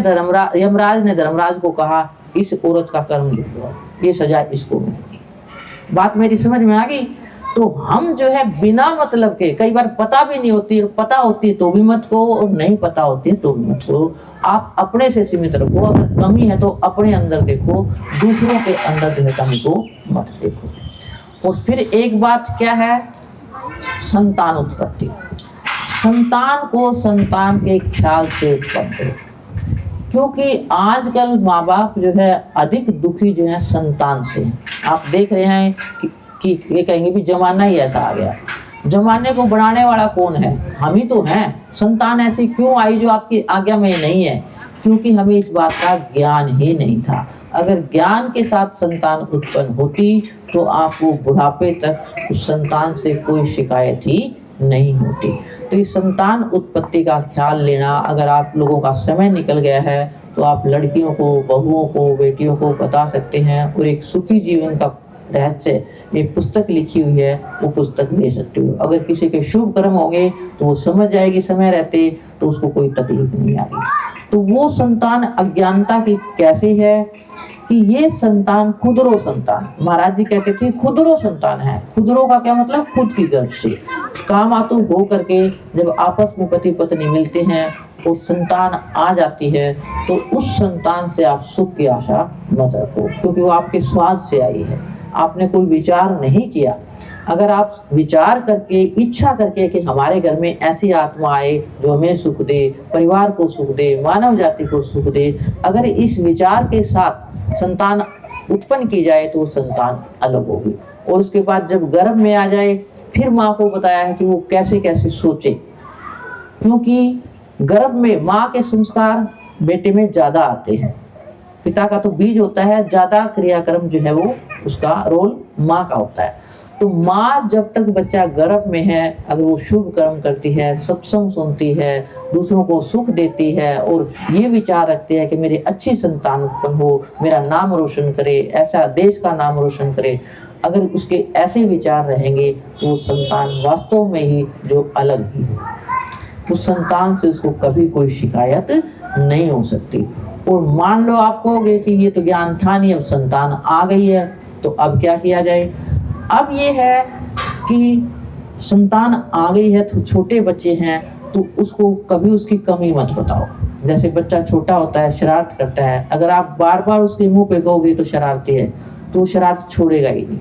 Speaker 3: यमराज ने धर्मराज को कहा इस औरत का कर्म लिख दो, ये सजा इसको मिलेगी। बात मेरी समझ में आ गई। तो हम जो है बिना मतलब के, कई बार पता भी नहीं होती, पता होती है तो भी मत कहो और नहीं पता होती है तो भी मत कहो। आप अपने से सीमित रखो, अगर कमी है तो अपने अंदर देखो, दूसरों के अंदर जो है कमी को मत देखो। और फिर एक बात क्या है, संतान उत्पत्ति। संतान को संतान के ख्याल से उत्पन्न करो, क्योंकि आजकल माँ बाप जो है अधिक दुखी जो है संतान से। आप देख रहे हैं कि ये कहेंगे भी जमाना ही ऐसा आ गया। जमाने को बनाने वाला कौन है, हम ही तो हैं। संतान ऐसी क्यों आई जो आपकी आज्ञा में नहीं है, क्योंकि हमें इस बात का ज्ञान ही नहीं था। अगर ज्ञान के साथ संतान उत्पन्न होती तो आपको बुढ़ापे तक उस संतान से कोई शिकायत ही नहीं होती। तो इस संतान उत्पत्ति का ख्याल लेना, अगर आप लोगों का समय निकल गया है तो आप लड़कियों को, बहुओं को, बेटियों को बता सकते हैं और एक सुखी जीवन का रहस्य एक पुस्तक लिखी हुई है, वो पुस्तक ले सकते हो। अगर किसी के शुभ कर्म होंगे तो वो समझ जाएगी समय रहते, तो उसको कोई तकलीफ नहीं आएगी। तो वो संतान अज्ञानता की कैसी है कि ये संतान खुदरो संतान, महाराज जी कहते थे खुदरो संतान है। खुदरो का क्या मतलब, खुद की गर्भ से काम आतुर हो करके जब आपस में पति पत्नी मिलते हैं और संतान आ जाती है, तो उस संतान से आप सुख की आशा मत रखो, क्योंकि वो आपके स्वाद से आई है, आपने कोई विचार नहीं किया। अगर आप विचार करके, इच्छा करके कि हमारे घर में ऐसी आत्मा आए जो हमें सुख दे, परिवार को सुख दे, मानव जाति को सुख दे, अगर इस विचार के साथ संतान उत्पन्न की जाए तो संतान अलग होगी। और उसके बाद जब गर्भ में आ जाए, फिर माँ को बताया है कि वो कैसे कैसे सोचे, क्योंकि गर्भ में माँ के संस्कार बेटे में ज्यादा आते हैं। पिता का तो बीज होता है, ज्यादा क्रियाक्रम जो है वो उसका रोल माँ का होता है। तो माँ जब तक बच्चा गर्भ में है, अगर वो शुभ कर्म करती है, सत्संग सुनती है, दूसरों को सुख देती है और ये विचार रखती है कि मेरी अच्छी संतान उत्पन्न हो, मेरा नाम रोशन करे, ऐसा देश का नाम रोशन करे, अगर उसके ऐसे विचार रहेंगे तो संतान वास्तव में ही जो अलग ही है, उस संतान से उसको कभी कोई शिकायत नहीं हो सकती। और मान लो आप कहोगे कि ये तो ज्ञान था नहीं, अब संतान आ गई है, तो अब क्या किया जाए। अब ये है कि संतान आ गई है तो छोटे बच्चे हैं तो उसको कभी उसकी कमी मत बताओ। जैसे बच्चा छोटा होता है, शरारत करता है, अगर आप बार बार उसके मुंह पे कहोगे तो शरारती है, तो शरारत छोड़ेगा ही नहीं।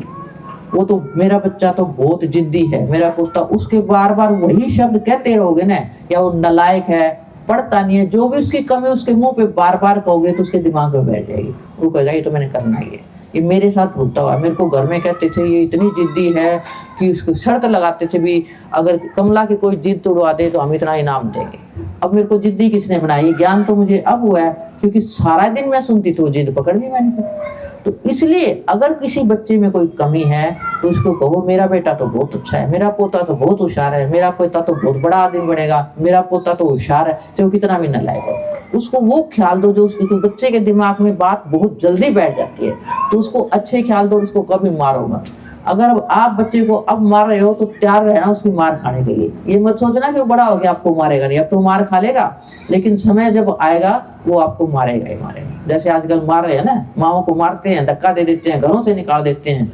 Speaker 3: वो तो मेरा बच्चा तो बहुत जिद्दी है, मेरा पोता, उसके बार बार वही शब्द कहते रहोगे ना, या वो नालायक है, पढ़ता नहीं है, जो भी उसकी कमी उसके मुंह पे बार बार कहोगे तो उसके दिमाग में बैठ जाएगी। वो कहेगा ये तो मैंने करना ही है। ये मेरे साथ होता हुआ, मेरे को घर में कहते थे ये इतनी जिद्दी है कि उसको शर्त लगाते थे भी अगर कमला की कोई जिद तोड़वा दे तो हम इतना इनाम देंगे। अब मेरे को जिद्दी किसने बनाई? ये ज्ञान तो मुझे अब हुआ है, क्योंकि सारा दिन मैं सुनती थी, वो जिद पकड़ ली मैंने। तो इसलिए अगर किसी बच्चे में कोई कमी है तो उसको कहो मेरा बेटा तो बहुत अच्छा है, मेरा पोता तो बहुत होशियार है, मेरा पोता तो बहुत बड़ा आदमी बनेगा, मेरा पोता तो होशियार है, चाहे वो कितना भी नालायक हो। उसको वो ख्याल दो जो उसके बच्चे के दिमाग में बात बहुत जल्दी बैठ जाती है, तो उसको अच्छे ख्याल दो और उसको कभी मारो मत। अगर आप बच्चे को अब मार रहे हो तो तैयार रहना उसकी मार खाने के लिए। ये मत सोचना कि वो बड़ा हो गया आपको मारेगा नहीं, अब तो मार खा लेगा, लेकिन समय जब आएगा वो आपको मारेगा ही मारेगा। जैसे आजकल मार रहे हैं ना, माओ को मारते हैं, धक्का दे देते हैं, घरों से निकाल देते हैं।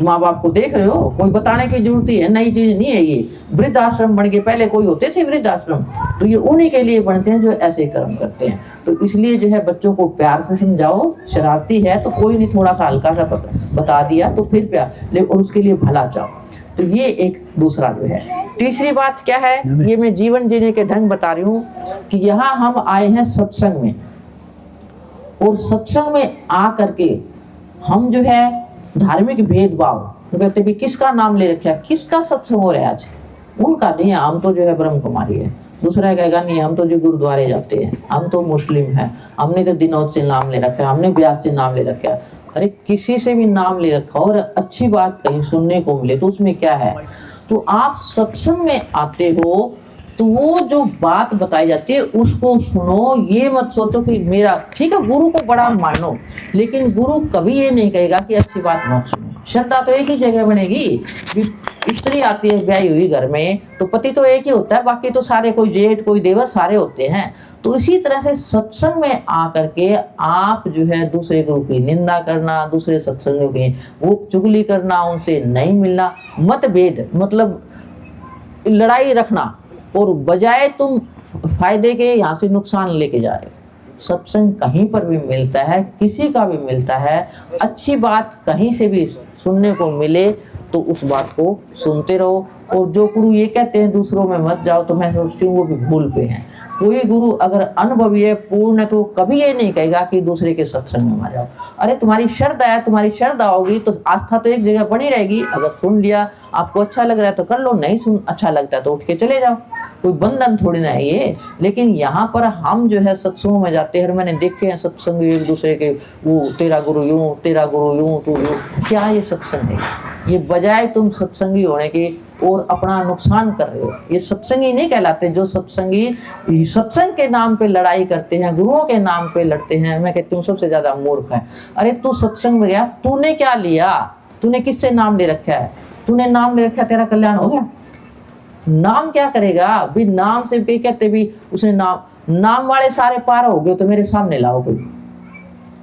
Speaker 3: माँ बाप को देख रहे हो, कोई बताने की जरूरत ही है, नई चीज नहीं है ये। वृद्ध आश्रम बन के पहले कोई होते थे वृद्ध आश्रम, तो ये उन्हीं के लिए बनते हैं जो ऐसे कर्म करते हैं। तो इसलिए जो है बच्चों को प्यार से समझाओ, शरारती है तो कोई नहीं, थोड़ा सा हल्का सा बता दिया तो फिर प्यार ले, और उसके लिए भला चाहो। तो ये एक दूसरा जो है। तीसरी बात क्या है, ये मैं जीवन जीने के ढंग बता रही हूँ कि यहाँ हम आए हैं सत्संग में, और सत्संग में आ करके हम जो है धार्मिक भेदभाव कहते भी किसका नाम ले रखा है, किसका सत्संग हो रहा है आज, उनका नहीं है। हम तो जो है ब्रह्म कुमारी है, दूसरा कहेगा नहीं हम तो जो गुरुद्वारे जाते हैं, हम तो मुस्लिम हैं, हमने तो दिनोद से नाम ले रखा है, हमने ब्यास से नाम ले रखा है। अरे किसी से भी नाम ले रखा और अच्छी बात कहीं सुनने को मिले तो उसमें क्या है। तो आप सत्संग में आते हो तो वो जो बात बताई जाती है उसको सुनो, ये मत सोचो कि मेरा ठीक है, गुरु को बड़ा मानो, लेकिन गुरु कभी ये नहीं कहेगा कि अच्छी बात मत सुनो। श्रद्धा तो एक ही जगह बनेगी। स्त्री आती है ब्याही हुई घर में तो पति तो एक ही होता है, बाकी तो सारे कोई जेठ कोई देवर सारे होते हैं। तो इसी तरह से सत्संग में आकर के आप जो है दूसरे गुरु की निंदा करना, दूसरे सत्संगों की वो चुगली करना, उनसे नहीं मिलना, मतभेद मतलब लड़ाई रखना, और बजाय तुम फायदे के यहाँ से नुकसान लेके जा रहे हो। सत्संग कहीं पर भी मिलता है, किसी का भी मिलता है, अच्छी बात कहीं से भी सुनने को मिले तो उस बात को सुनते रहो। और जो गुरु ये कहते हैं दूसरों में मत जाओ, तो मैं सोचती हूँ वो भी भूल पे हैं। कोई गुरु अगर अनुभवी है, पूर्ण है, तो कभी ये नहीं कहेगा कि दूसरे के सत्संग में मत जाओ। अरे तुम्हारी श्रद्धा है, तुम्हारी श्रद्धा होगी तो आस्था तो एक जगह बनी रहेगी। अगर सुन लिया, आपको अच्छा लग रहा है तो कर लो, नहीं सुन अच्छा लगता है तो उठ के चले जाओ, कोई बंधन थोड़ी ना है ये। लेकिन यहाँ पर हम जो है सत्संगों में जाते हैं, मैंने देखे हैं सत्संग एक दूसरे के, वो तेरा गुरु यूं, तेरा गुरु यूं, तू यूं, क्या ये सत्संग है? ये बजाय तुम सत्संगी होने के और अपना नुकसान कर रहे हो। ये सत्संगी नहीं कहलाते। जो सत्संगी सत्संग के नाम पे लड़ाई करते हैं, गुरुओं के नाम पे लड़ते हैं, मैं कहती हूँ सबसे ज्यादा मूर्ख है। अरे तू सत्संग में गया, तूने क्या लिया? तूने किससे नाम ले रखा है? तूने नाम ले रखा, तेरा कल्याण हो गया? नाम क्या करेगा? भी नाम से भी कहते भी उसने नाम वाले सारे पार हो गए तो मेरे सामने लाओ कोई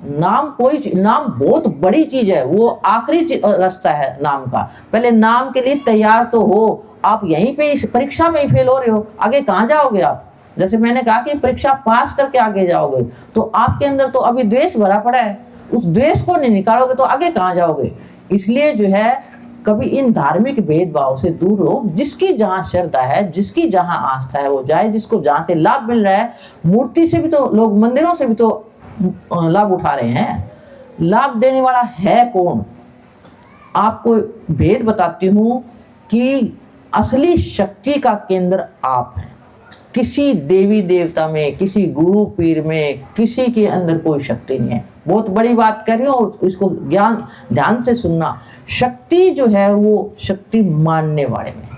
Speaker 3: नाम। कोई नाम बहुत बड़ी चीज है, वो आखिरी रास्ता है नाम का। पहले नाम के लिए तैयार तो हो। आप यहीं पे इस परीक्षा में ही फेल हो रहे हो, आगे कहाँ जाओगे आप? जैसे मैंने कहा कि परीक्षा पास करके आगे जाओगे, तो आपके अंदर तो अभी द्वेष भरा पड़ा है, उस द्वेष को नहीं निकालोगे तो आगे कहाँ जाओगे? इसलिए जो है कभी इन धार्मिक भेदभाव से दूर रहो। जिसकी जहाँ श्रद्धा है, जिसकी जहाँ आस्था है वो जाए, जिसको जहाँ से लाभ मिल रहा है। मूर्ति से भी तो लोग, मंदिरों से भी तो लाभ उठा रहे हैं। लाभ देने वाला है कौन? आपको भेद बताती हूं कि असली शक्ति का केंद्र आप हैं। किसी देवी देवता में, किसी गुरु पीर में, किसी के अंदर कोई शक्ति नहीं है। बहुत बड़ी बात कर रही हूँ, इसको ज्ञान ध्यान से सुनना। शक्ति जो है वो शक्ति मानने वाले में,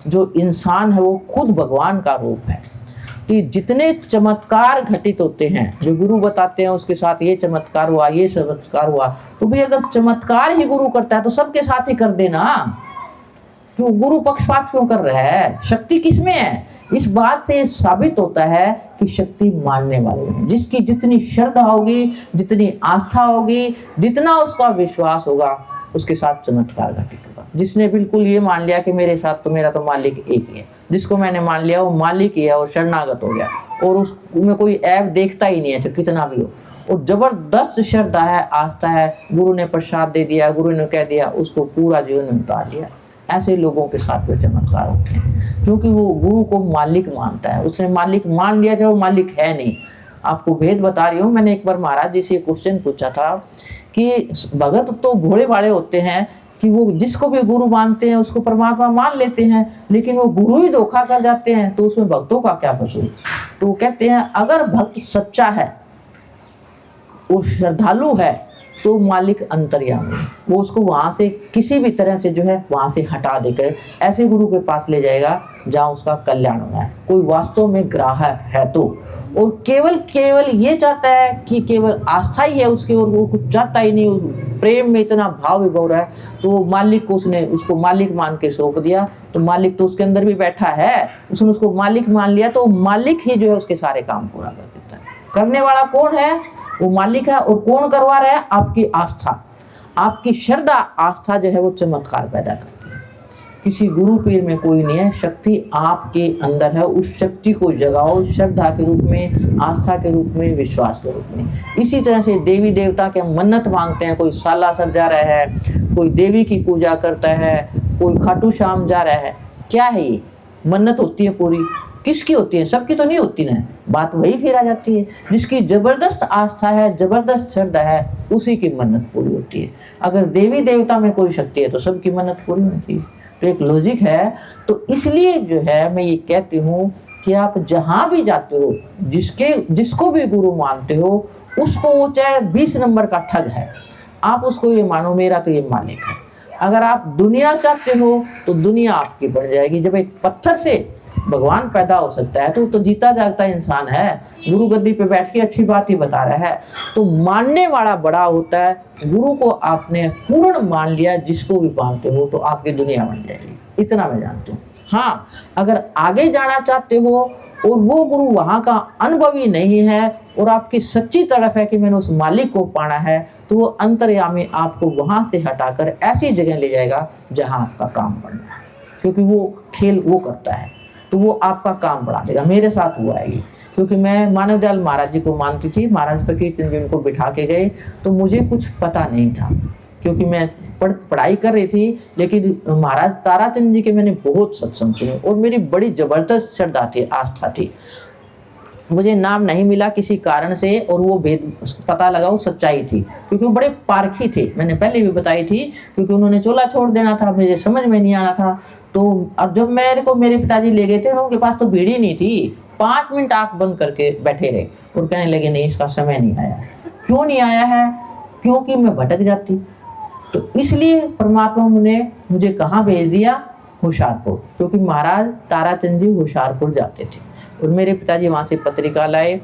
Speaker 3: जो इंसान है वो खुद भगवान का रूप है। कि जितने चमत्कार घटित होते हैं, जो गुरु बताते हैं उसके साथ ये चमत्कार हुआ, ये चमत्कार हुआ, तो भी अगर चमत्कार ही गुरु करता है तो सबके साथ ही कर देना। क्यों गुरु पक्षपात क्यों कर रहा है? शक्ति किसमें है? इस बात से साबित होता है कि शक्ति मानने वाले हैं। जिसकी जितनी श्रद्धा होगी, जितनी आस्था होगी, जितना उसका विश्वास होगा, उसके साथ चमत्कार घटित होगा। जिसने बिल्कुल ये मान लिया कि मेरे साथ तो मेरा तो मालिक एक ही है, जिसको मैंने मान लिया वो मालिक ही है और शरणागत हो गया, और उसमें कोई ऐप देखता ही नहीं है तो कितना भी हो, और जबरदस्त श्रद्धा है, आस्था है, गुरु ने प्रसाद दे दिया, गुरु ने कह दिया, उसको पूरा जीवन में उतार लिया। ऐसे लोगों के साथ वो चमत्कार होते हैं, क्योंकि वो गुरु को मालिक मानता है। उसने मालिक मान लिया, जो मालिक है नहीं। आपको भेद बता रही हूँ। मैंने एक बार महाराज जी से क्वेश्चन पूछा था कि भगत तो भोले भाले होते हैं, कि वो जिसको भी गुरु मानते हैं उसको परमात्मा मान लेते हैं, लेकिन वो गुरु ही धोखा कर जाते हैं, तो उसमें भक्तों का क्या कसूर। तो वो कहते हैं अगर भक्त सच्चा है, वो श्रद्धालु है, तो मालिक अंतर्यामी, वो उसको वहां से किसी भी तरह से जो है वहां से हटा देकर ऐसे गुरु के पास ले जाएगा जहां उसका कल्याण होना है, कोई वास्तव में ग्राहक है तो। और केवल ये चाहता है कि केवल आस्था ही है उसकी, और वो कुछ चाहता ही नहीं, प्रेम में इतना भाव विभोर रहा है, तो मालिक को उसने उसको मालिक मान के सौंप दिया, तो मालिक तो उसके अंदर भी बैठा है, उसने उसको मालिक मान लिया, तो मालिक ही जो है उसके सारे काम पूरा कर देता है। करने वाला कौन है? वो मालिक है। और कौन करवा रहा है? आपकी आस्था, आपकी श्रद्धा। आस्था जो है वो चमत्कार पैदा करती है। किसी गुरु पीर में कोई नहीं है, शक्ति आपके अंदर है, उस शक्ति को जगाओ श्रद्धा के रूप में, आस्था के रूप में, विश्वास के रूप में। इसी तरह से देवी देवता के मन्नत मांगते हैं, कोई सालासर जा रहा है, कोई देवी की पूजा करता है, कोई खाटू श्याम जा रहा है, क्या है ये? मन्नत होती है पूरी। किसकी होती है? सबकी तो नहीं होती ना। बात वही फिर आ जाती है, जिसकी जबरदस्त आस्था है, जबरदस्त श्रद्धा है, उसी की मन्नत पूरी होती है। अगर देवी देवता में कोई शक्ति है तो सबकी मन्नत पूरी होती है। तो एक लॉजिक है। तो इसलिए जो है मैं ये कहती हूँ कि आप जहाँ भी जाते हो, जिसको भी गुरु मानते हो, उसको वो चाहे 20 नंबर का ठग है, आप उसको ये मानो मेरा तो ये मालिक है। अगर आप दुनिया चाहते हो तो दुनिया आपकी बन जाएगी। जब एक पत्थर से भगवान पैदा हो सकता है तो जीता जागता इंसान है, गुरु गद्दी पे बैठ के अच्छी बात ही बता रहा है। तो मानने वाला बड़ा होता है। गुरु को आपने पूर्ण मान लिया, जिसको भी मानते हो, तो आपकी दुनिया बन जाएगी। इतना मैं जानती हूँ। हाँ, अगर आगे जाना चाहते हो और वो गुरु वहाँ का अनुभवी नहीं है और आपकी सच्ची तरफ है कि मैंने उस मालिक को पाना है, तो वो अंतर्यामी आपको वहाँ से हटाकर ऐसी जगह ले जाएगा जहाँ आपका काम बढ़ना है, क्योंकि वो खेल वो करता है, तो वो आपका काम बढ़ा देगा। मेरे साथ हुआ है ये, क्योंकि मैं मानव दयाल महाराज जी को मानती थी। महाराज फकीर चंद जी उनको बिठा के गए, तो मुझे कुछ पता नहीं था, क्योंकि मैं पढ़ाई कर रही थी। लेकिन महाराज ताराचंद जी के मैंने बहुत सत्संग सुने और मेरी बड़ी जबरदस्त श्रद्धा थी, आस्था थी। मुझे नाम नहीं मिला किसी कारण से, और वो भेद पता लगा वो सच्चाई थी, क्योंकि वो बड़े पारखी थे। मैंने पहले भी बताई थी, क्योंकि उन्होंने चोला छोड़ देना था, मुझे समझ में नहीं आना था। तो अब जब मेरे पिताजी ले गए थे, उनके पास तो भीड़ ही नहीं थी। 5 मिनट आंख बंद करके बैठे रहे और कहने लगे नहीं, इसका समय नहीं आया। क्यों नहीं आया है? क्योंकि मैं भटक जाती। तो इसलिए परमात्मा ने मुझे कहाँ भेज दिया? होशियारपुर, क्योंकि महाराज ताराचंद जी होशियारपुर जाते थे और मेरे पिताजी वहाँ से पत्रिका लाए।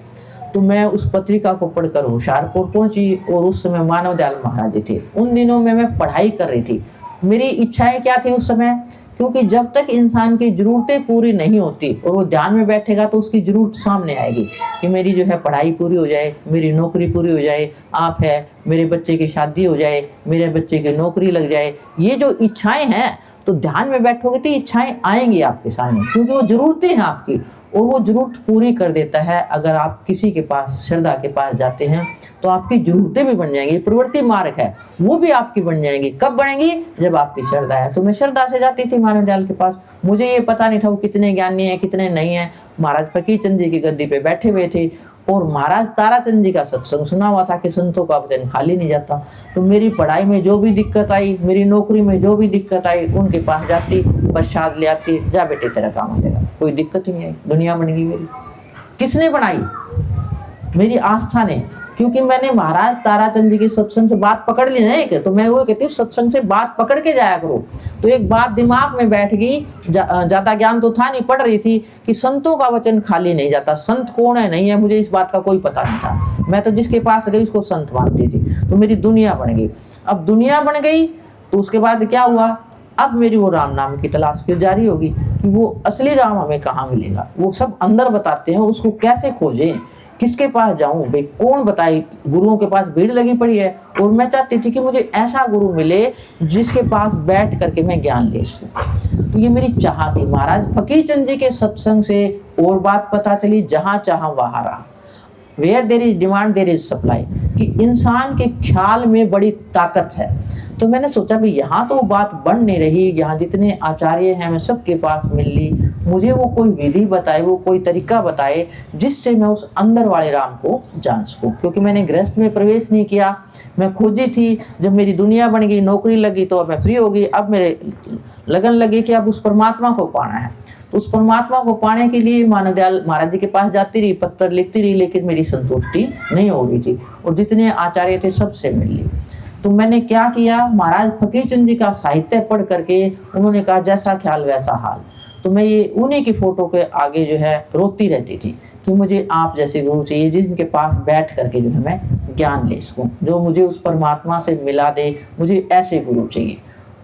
Speaker 3: तो मैं उस पत्रिका को पढ़कर होशियारपुर पहुंची, और उस समय मानव दयाल महाराज जी थे। उन दिनों में मैं पढ़ाई कर रही थी। मेरी इच्छाएं क्या थी उस समय? क्योंकि जब तक इंसान की जरूरतें पूरी नहीं होती और वो ध्यान में बैठेगा, तो उसकी जरूरत सामने आएगी कि मेरी जो है पढ़ाई पूरी हो जाए, मेरी नौकरी पूरी हो जाए, आप है मेरे बच्चे की शादी हो जाए, मेरे बच्चे की नौकरी लग जाए। ये जो इच्छाएं हैं, तो ध्यान में बैठोगे तो इच्छाएं आएंगी आपके सामने, क्योंकि वो जरूरतें हैं आपकी, और वो जरूरत पूरी कर देता है। अगर आप किसी के पास, श्रद्धा के पास जाते हैं, तो आपकी जरूरतें भी बन जाएंगी। प्रवृत्ति मार्ग है, वो भी आपकी बन जाएंगी। कब बनेंगी? जब आपकी श्रद्धा है। तो मैं श्रद्धा से जाती थी मानव दयाल के पास। मुझे ये पता नहीं था वो कितने ज्ञानी है, कितने नहीं है। महाराज फकीर चंद जी की गद्दी पे बैठे हुए थे, और महाराज ताराचंद जी का सत्संग सुना हुआ था कि संतों का वचन खाली नहीं जाता। तो मेरी पढ़ाई में जो भी दिक्कत आई, मेरी नौकरी में जो भी दिक्कत आई, उनके पास जाती, प्रसाद ले आती, जा बेटे तेरा काम हो जाएगा। कोई दिक्कत ही नहीं आई, दुनिया बन गई मेरी। किसने बनाई? मेरी आस्था ने। क्योंकि मैंने महाराज ताराचंद जी के सत्संग से बात पकड़ ली ना, तो मैं वो कहती हूँ सत्संग से बात पकड़ के जाया करो। तो एक बात दिमाग में बैठ गई, ज्यादा ज्ञान तो था नहीं, पढ़ रही थी कि संतों का वचन खाली नहीं जाता। संत कौन है नहीं है मुझे इस बात का कोई पता नहीं था। मैं तो जिसके पास गई उसको संत मानती थी। तो मेरी दुनिया बन गई। अब दुनिया बन गई तो उसके बाद क्या हुआ? अब मेरी वो राम नाम की तलाश फिर जारी होगी कि वो असली राम हमें कहाँ मिलेगा। वो सब अंदर बताते हैं, उसको कैसे खोजें, किसके पास जाऊं भाई, कौन बताए। गुरुओं के पास भीड़ लगी पड़ी है, और मैं चाहती थी कि मुझे ऐसा गुरु मिले जिसके पास बैठ करके मैं ज्ञान ले सकूं। तो ये मेरी चाह थी। महाराज फकीर चंद जी के सत्संग से और बात पता चली, जहां चाहा वहां रहा। Where there is demand there is supply, कि इंसान के ख्याल में बड़ी ताकत है। तो मैंने सोचा भाई यहाँ तो बात बन नहीं रही, यहाँ जितने आचार्य हैं मैं सबके पास मिल ली, मुझे वो कोई विधि बताए, वो कोई तरीका बताए जिससे मैं उस अंदर वाले राम को जान सकूं। क्योंकि मैंने गृहस्थ में प्रवेश नहीं किया, मैं खोजी थी। जब मेरी दुनिया बन गई, नौकरी लगी, तो अब मैं फ्री हो गई। अब मेरे लगन लगी कि अब उस परमात्मा को पाना है। तो उस परमात्मा को पाने के लिए मानवदयाल महाराज जी के पास जाती रही, पत्र लिखती रही, लेकिन मेरी संतुष्टि नहीं हो रही थी। और जितने आचार्य थे सबसे मिल ली। तो मैंने क्या किया, महाराज फकीरचंद जी का साहित्य पढ़ करके उन्होंने कहा जैसा ख्याल वैसा हाल। तो मैं ये उन्हीं की फोटो के आगे जो है रोती रहती थी कि मुझे आप जैसे गुरु चाहिए, जिनके पास बैठ करके जो है मैं ज्ञान ले सकूं, जो मुझे उस परमात्मा से मिला दे, मुझे ऐसे गुरु चाहिए।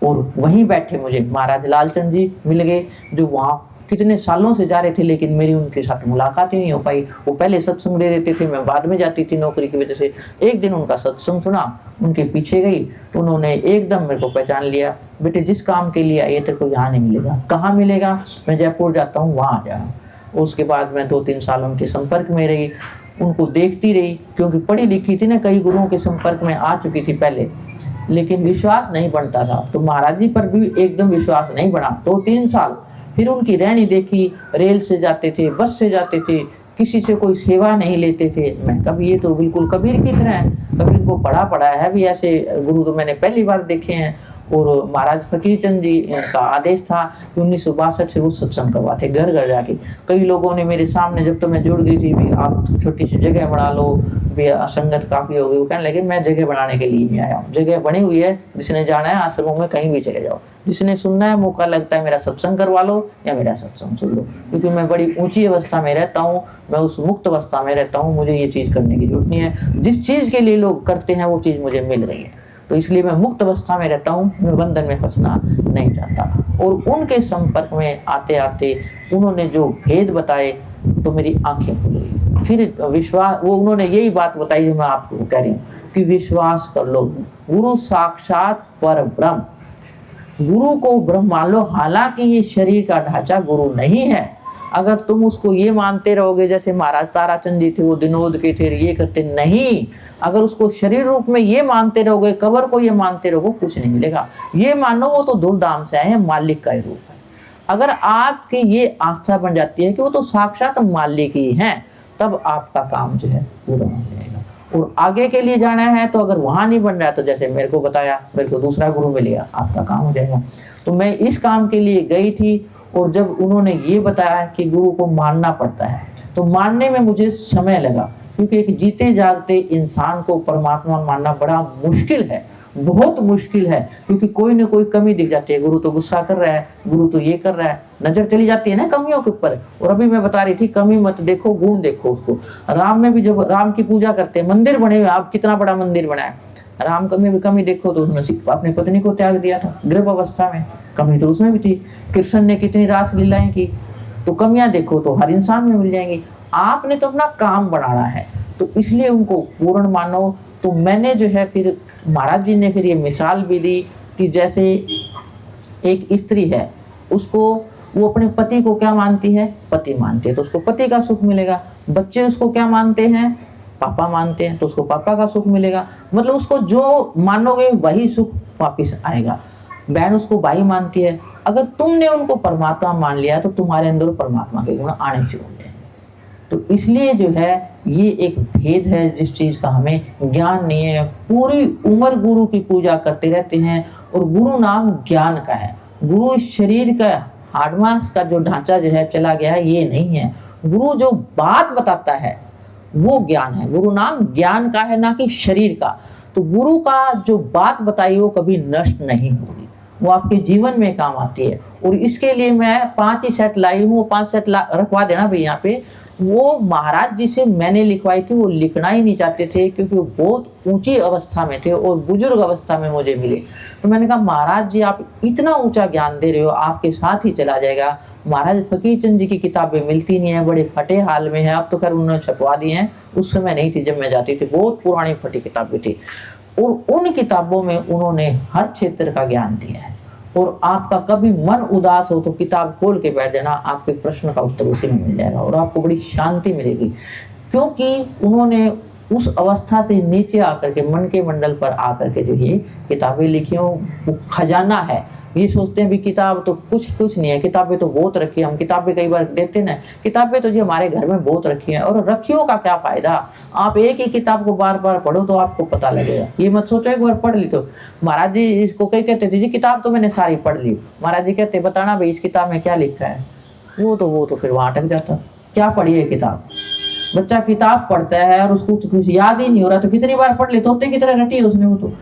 Speaker 3: और वहीं बैठे मुझे महाराज लालचंद जी मिल गए, जो वहाँ कितने सालों से जा रहे थे, लेकिन मेरी उनके साथ मुलाकात ही नहीं हो पाई। वो पहले सत्संग दे देते थे, मैं बाद में जाती थी नौकरी की वजह से। एक दिन उनका सत्संग सुना, उनके पीछे गई, तो उन्होंने एकदम मेरे को पहचान लिया। बेटे जिस काम के लिए आइए तेरे को यहाँ नहीं मिलेगा। कहाँ मिलेगा? मैं जयपुर जाता हूँ, वहाँ आ जाना। उसके बाद मैं 2-3 साल उनके संपर्क में रही, उनको देखती रही, क्योंकि पढ़ी लिखी थी ना, कई गुरुओं के संपर्क में आ चुकी थी पहले, लेकिन विश्वास नहीं बनता था। तो महाराज जी पर भी एकदम विश्वास नहीं बना। 2-3 साल फिर उनकी रहनी देखी, रेल से जाते थे, बस से जाते थे, किसी से कोई सेवा नहीं लेते थे। मैं कभी ये तो बिल्कुल कबीर की तरह है, कबीर को पढ़ा है भी, ऐसे गुरु तो मैंने पहली बार देखे हैं। और महाराज फकीरचंद जी का आदेश था कि 1962 से वो सत्संग करवाते घर घर जाके। कई लोगों ने मेरे सामने, जब तो मैं जुड़ गई थी, भी आप छोटी सी जगह बना लो, भी संगत काफी हो गई। वो कहने लगे मैं जगह बनाने के लिए नहीं आया हूँ, जगह बनी हुई है, जिसने जाना है आश्रमों में कहीं भी चले जाओ, जिसने सुनना है, मौका लगता है मेरा सत्संग करवा लो या मेरा सत्संग सुन लो। क्योंकि मैं बड़ी ऊंची अवस्था में रहता हूँ, मैं उस मुक्त अवस्था में रहता हूँ, मुझे ये चीज़ करने की जरूरत नहीं है। जिस चीज़ के लिए लोग करते हैं वो चीज़ मुझे मिल रही है, तो इसलिए मैं मुक्त अवस्था में रहता हूँ, मैं बंधन में फंसना नहीं चाहता। और उनके संपर्क में आते आते उन्होंने जो भेद बताए तो मेरी आंखें खुल गई। फिर विश्वास, वो उन्होंने यही बात बताई जो मैं आपको कह रही हूँ कि विश्वास कर लो, गुरु साक्षात पर ब्रह्म, गुरु को ब्रह्म मान लो। हालांकि ये शरीर का ढांचा गुरु नहीं है, अगर तुम उसको ये मानते रहोगे, जैसे महाराज ताराचंद जी थे, वो दिनोद के थे, ये करते नहीं, अगर उसको शरीर रूप में ये मानते रहोगे, कबर को ये मानते रहोगे, कुछ नहीं मिलेगा। ये मानो वो तो धूमधाम से आए हैं, मालिक का ही रूप है। अगर आपकी ये आस्था बन जाती है कि वो तो साक्षात मालिक ही हैं, तब आपका काम जो है पूरा हो जाएगा। और आगे के लिए जाना है तो अगर वहां नहीं बन रहा है, तो जैसे मेरे को बताया, मेरे को दूसरा गुरु मिलेगा, आपका काम हो जाएगा। तो मैं इस काम के लिए गई थी, और जब उन्होंने ये बताया कि गुरु को मानना पड़ता है, तो मानने में मुझे समय लगा, क्योंकि एक जीते जागते इंसान को परमात्मा मानना बड़ा मुश्किल है, बहुत मुश्किल है। क्योंकि कोई ना कोई कमी दिख जाती है, गुरु तो गुस्सा कर रहा है, गुरु तो ये कर रहा है, नजर चली जाती है ना कमियों के ऊपर। और अभी मैं बता रही थी, कमी मत देखो, गुण देखो उसको। राम में भी जब राम की पूजा करते हैं, मंदिर बने हुए, आप कितना बड़ा मंदिर बनाया, राम में भी कमी देखो तो उसने अपनी पत्नी को त्याग दिया था गर्भ अवस्था में, कमी तो उसमें भी थी। कृष्ण ने कितनी रास लीलाएं की, तो कमियां देखो तो हर इंसान में मिल जाएंगी। आपने तो अपना काम बनाना है, तो इसलिए उनको पूर्ण मानो। तो मैंने जो है, फिर महाराज जी ने फिर ये मिसाल भी दी कि जैसे एक स्त्री है, उसको वो अपने पति को क्या मानती है, पति मानती है, तो उसको पति का सुख मिलेगा। बच्चे उसको क्या मानते हैं, पापा मानते हैं, तो उसको पापा का सुख मिलेगा। मतलब उसको जो मानोगे वही सुख वापिस आएगा। बहन उसको भाई मानती है, अगर तुमने उनको परमात्मा मान लिया तो तुम्हारे अंदर परमात्मा के गुण आने शुरू हो जाएंगे। तो इसलिए जो है ये एक भेद है जिस चीज का हमें ज्ञान नहीं है। पूरी उम्र गुरु की पूजा करते रहते हैं, और गुरु नाम ज्ञान का है। गुरु इस शरीर का हाड़ मांस का जो ढांचा जो है चला गया है, ये नहीं है। गुरु जो बात बताता है वो ज्ञान है। गुरु नाम ज्ञान का है, ना कि शरीर का। तो गुरु का जो बात बताई वो कभी नष्ट नहीं होगी, वो आपके जीवन में काम आती है। और इसके लिए मैं 5 ही सेट लाई हूँ, 5 सेट रखवा देना भाई यहाँ पे। वो महाराज जी से मैंने लिखवाई थी, वो लिखना ही नहीं चाहते थे, क्योंकि वो बहुत ऊंची अवस्था में थे और बुजुर्ग अवस्था में मुझे मिले। तो मैंने कहा महाराज जी आप इतना ऊंचा ज्ञान दे रहे हो, आपके साथ ही चला जाएगा। महाराज फकीरचंद जी की किताबें मिलती नहीं है, बड़े फटे हाल में है, अब तो खैर उन्होंने छपवा दी हैं, उस समय नहीं थी जब मैं जाती थी, बहुत पुरानी फटी किताबें थी। और उन किताबों में उन्होंने हर क्षेत्र का ज्ञान दिया है। और आपका कभी मन उदास हो तो किताब खोल के बैठ जाना, आपके प्रश्न का उत्तर उसी में मिल जाएगा और आपको बड़ी शांति मिलेगी। क्योंकि उन्होंने उस अवस्था से नीचे आकर के मन के मंडल पर आकर के जो ये किताबें लिखी हो वो खजाना है। ये सोचते हैं भी किताब तो कुछ नहीं है, किताबें तो बहुत रखी है, हम किताबें कई बार देते ना, किताबें तो जी हमारे घर में बहुत रखी हैं, और रखियों का क्या फायदा। आप एक ही किताब को बार बार पढ़ो तो आपको पता लगेगा। ये मत सोचो एक बार पढ़ ली तो। महाराज जी इसको कई कहते थे जी किताब तो मैंने सारी पढ़ ली, महाराज जी कहते बताना भाई इस किताब में क्या लिखा है, वो तो फिर वहां अटक जाता। क्या पढ़ी है किताब, बच्चा किताब पढ़ता है और उसको कुछ याद ही नहीं हो रहा तो कितनी बार पढ़ ले, तोते की तरह रटी है उसने। वो तो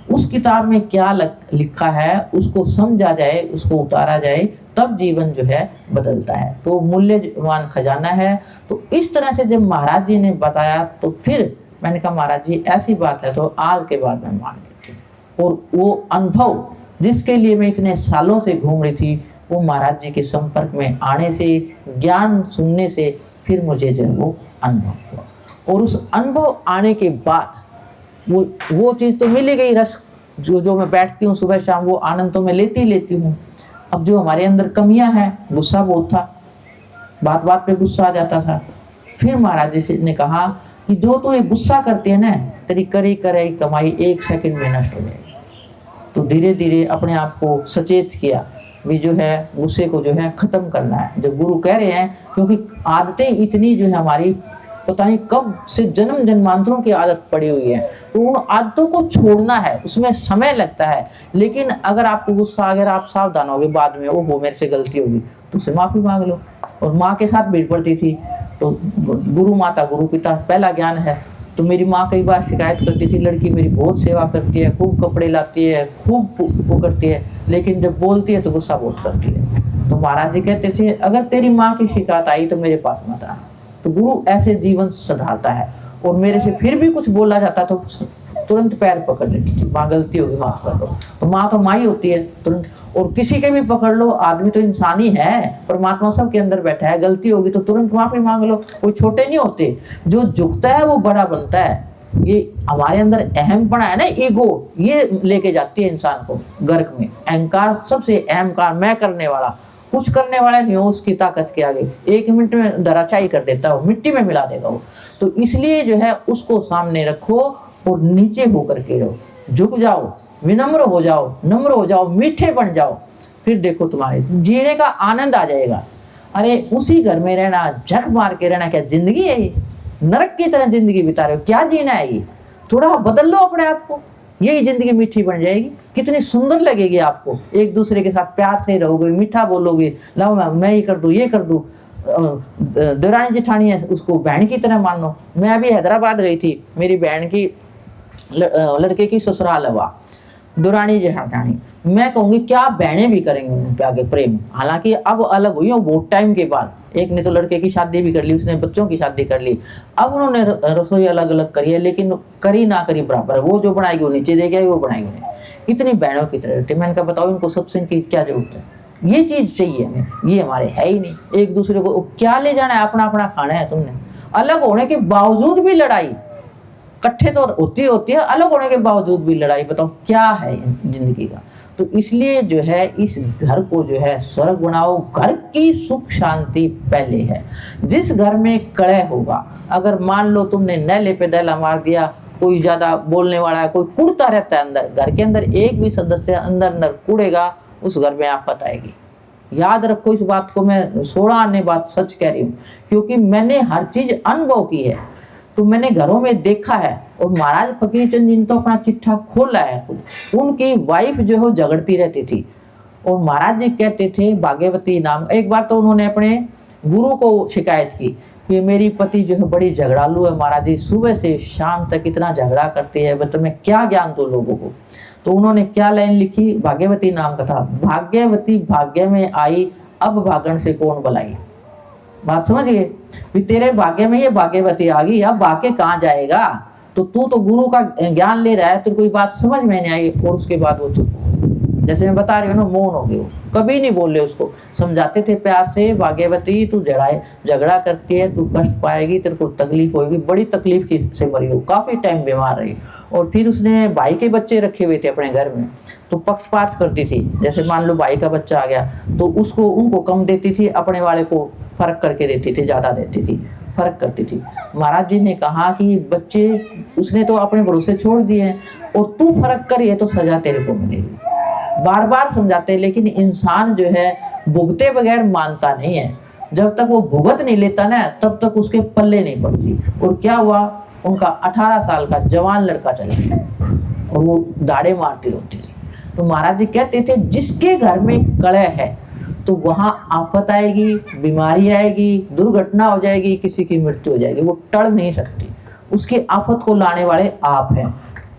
Speaker 3: उस किताब में क्या लिखा है उसको समझा जाए, उसको उतारा जाए, तब जीवन जो है बदलता है। तो मूल्यवान खजाना है। तो इस तरह से जब महाराज जी ने बताया तो फिर मैंने कहा महाराज जी ऐसी बात है तो आज के बाद मैं मान लेती हूँ। और वो अनुभव जिसके लिए मैं इतने सालों से घूम रही थी, वो महाराज जी के संपर्क में आने से, ज्ञान सुनने से फिर मुझे जो है वो अनुभव हुआ। और उस अनुभव आने के बाद वो चीज़ तो मिल ही गई, रस जो मैं बैठती हूँ सुबह शाम, वो आनंद तो मैं लेती हूँ। अब जो हमारे अंदर कमियां हैं, गुस्सा बहुत था, बात बात पे गुस्सा आ जाता था। फिर महाराज जी ने कहा कि जो तू ये गुस्सा करते है ना, तेरी करे कमाई 1 सेकंड में नष्ट हो जाएगी। तो धीरे धीरे अपने आप को सचेत किया भी जो है गुस्से को जो है खत्म करना है। जब गुरु कह रहे हैं, क्योंकि आदतें इतनी जो है हमारी पता नहीं कब से जन्म जन्मांतरों की आदत पड़ी हुई है, तो उन आदतों को छोड़ना है, उसमें समय लगता है। लेकिन अगर आपको गुस्सा अगर आप सावधान होगे बाद में, ओहो मेरे से गलती होगी, तो उससे माफी मांग लो। और माँ के साथ भीड़ पड़ती थी, तो गुरु माता गुरु पिता पहला ज्ञान है। तो मेरी माँ कई बार शिकायत करती थी, लड़की मेरी बहुत सेवा करती है, खूब कपड़े लाती है, खूब वो करती है, लेकिन जब बोलती है तो गुस्सा बहुत करती है। तो महाराज जी कहते थे अगर तेरी माँ की शिकायत आई तो मेरे पास मत आना। तो गुरु ऐसे जीवन सुधारता है। और मेरे से फिर भी कुछ बोला जाता तो तुरंत पैर पकड़ लेती थी, माँ गलती होगी माफ कर दो। तो माँ तो माँ ही होती है तुरंत। और किसी के भी पकड़ लो, आदमी तो इंसान ही है, परमात्मा सबके अंदर बैठा है, गलती होगी तो तुरंत माफी मांग लो। कोई छोटे नहीं होते, जो झुकता है वो बड़ा बनता है। ये हमारे अंदर अहमपना है ना, ईगो, ये लेके जाती है इंसान को गर्क में। अहंकार सबसे अहंकार, मैं करने वाला, कुछ करने वाला नहीं हो उसकी ताकत के आगे, 1 मिनट में धराशायी कर देता हो, मिट्टी में मिला देगा वो। तो इसलिए जो है उसको सामने रखो और नीचे होकर के रहो, झुक जाओ, विनम्र हो जाओ, नम्र हो जाओ, मीठे बन जाओ, फिर देखो तुम्हारे जीने का आनंद आ जाएगा। अरे उसी घर में रहना, झक मार के रहना क्या जिंदगी है? ये नरक की तरह जिंदगी बिता रहे हो, क्या जीना है ये? थोड़ा बदल लो अपने आप को, यही जिंदगी मीठी बन जाएगी, कितनी सुंदर लगेगी आपको। एक दूसरे के साथ प्यार से रहोगे, मीठा बोलोगे, लाओ मैं ये कर दूँ, ये कर दूँ। देरानी जेठानी है उसको बहन की तरह मान लो। मैं अभी हैदराबाद गई थी, मेरी बहन की लड़के की ससुराल है वहाँ, दुरानी जेठानी। मैं कहूँगी क्या बहनें भी करेंगे उनके आगे प्रेम। हालांकि अब अलग हुई हो बहुत टाइम के बाद, एक ने तो लड़के की शादी भी कर ली, उसने बच्चों की शादी कर ली, अब उन्होंने रसोई अलग अलग करी है, लेकिन करी ना करी बराबर है। वो जो बनाएगी वो नीचे दे गया, वो बनाएगी नहीं। इतनी बहनों की तरह रहती। मैंने कहा बताओ इनको सत्संग की क्या जरूरत है? ये चीज चाहिए हमें, ये हमारे है ही नहीं। एक दूसरे को क्या ले जाना है, अपना अपना खाना है। तुमने अलग होने के बावजूद भी लड़ाई, इकट्ठे तो होती है, अलग होने के बावजूद भी लड़ाई। बताओ क्या है जिंदगी का? तो इसलिए जो है इस घर को जो है स्वर्ग बनाओ। घर की सुख शांति पहले है। जिस घर में कलह होगा, अगर मान लो तुमने नैले पे दैला मार दिया, कोई ज्यादा बोलने वाला है, कोई कुड़ता रहता है अंदर, घर के अंदर एक भी सदस्य अंदर कुड़ेगा, उस घर में आफत आएगी। याद रखो इस बात को, मैं 16 आने बात सच कह रही हूँ, क्योंकि मैंने हर चीज अनुभव की है। तो मैंने घरों में देखा है। और महाराज फकीर चंद जी ने तो अपना चिट्ठा खोला है। उनकी वाइफ जो है झगड़ती रहती थी, और महाराज जी कहते थे भाग्यवती नाम। एक बार तो उन्होंने अपने गुरु को शिकायत की कि मेरी पति जो है बड़ी झगड़ालू है महाराज जी, सुबह से शाम तक इतना झगड़ा करती है, बता मैं क्या ज्ञान दूं लोगों को। तो उन्होंने क्या लाइन लिखी, भाग्यवती नाम का था, भाग्यवती भाग्य में आई, अब भागण से कौन बुलाई। बात समझ गए? तेरे भाग्य में ये भाग्यवती आ गई, अब भाग्य कहाँ जाएगा? तो तू तो गुरु का ज्ञान ले रहा है, तेरे कोई बात समझ में नहीं आई। और उसके बाद वो चुप हो गई, जैसे मैं बता रही हूँ ना, मौन हो गए। वो कभी नहीं बोले, उसको समझाते थे प्यार से, भाग्यवती तू झगड़ा करती है, तू कष्ट पाएगी, तेरे को तकलीफ होगी। बड़ी तकलीफ की से मरी हो, काफी टाइम बीमार रही। और फिर उसने भाई के बच्चे रखे हुए थे अपने घर में, तो पक्षपात करती थी। जैसे मान लो भाई का बच्चा आ गया तो उसको उनको कम देती थी, अपने वाले को फर्क करके देती थी, ज्यादा देती थी। फर्क करती थी। महाराज जी ने कहा कि बच्चे उसने तो अपने भरोसे छोड़ दिए हैं और तू फर्क कर, ये तो सजा तेरे को मिलेगी। बार बार समझाते, लेकिन इंसान जो है भुगते बगैर मानता नहीं है। जब तक वो भुगत नहीं लेता ना तब तक उसके पल्ले नहीं पड़ती। और क्या हुआ, उनका 18 साल का जवान लड़का चला गया और वो दाढ़े मारती रोती थी। तो महाराज जी कहते थे जिसके घर में कलह है तो वहां आफत आएगी, बीमारी आएगी, दुर्घटना हो जाएगी, किसी की मृत्यु हो जाएगी, वो टल नहीं सकती। उसकी आफत को लाने वाले आप हैं,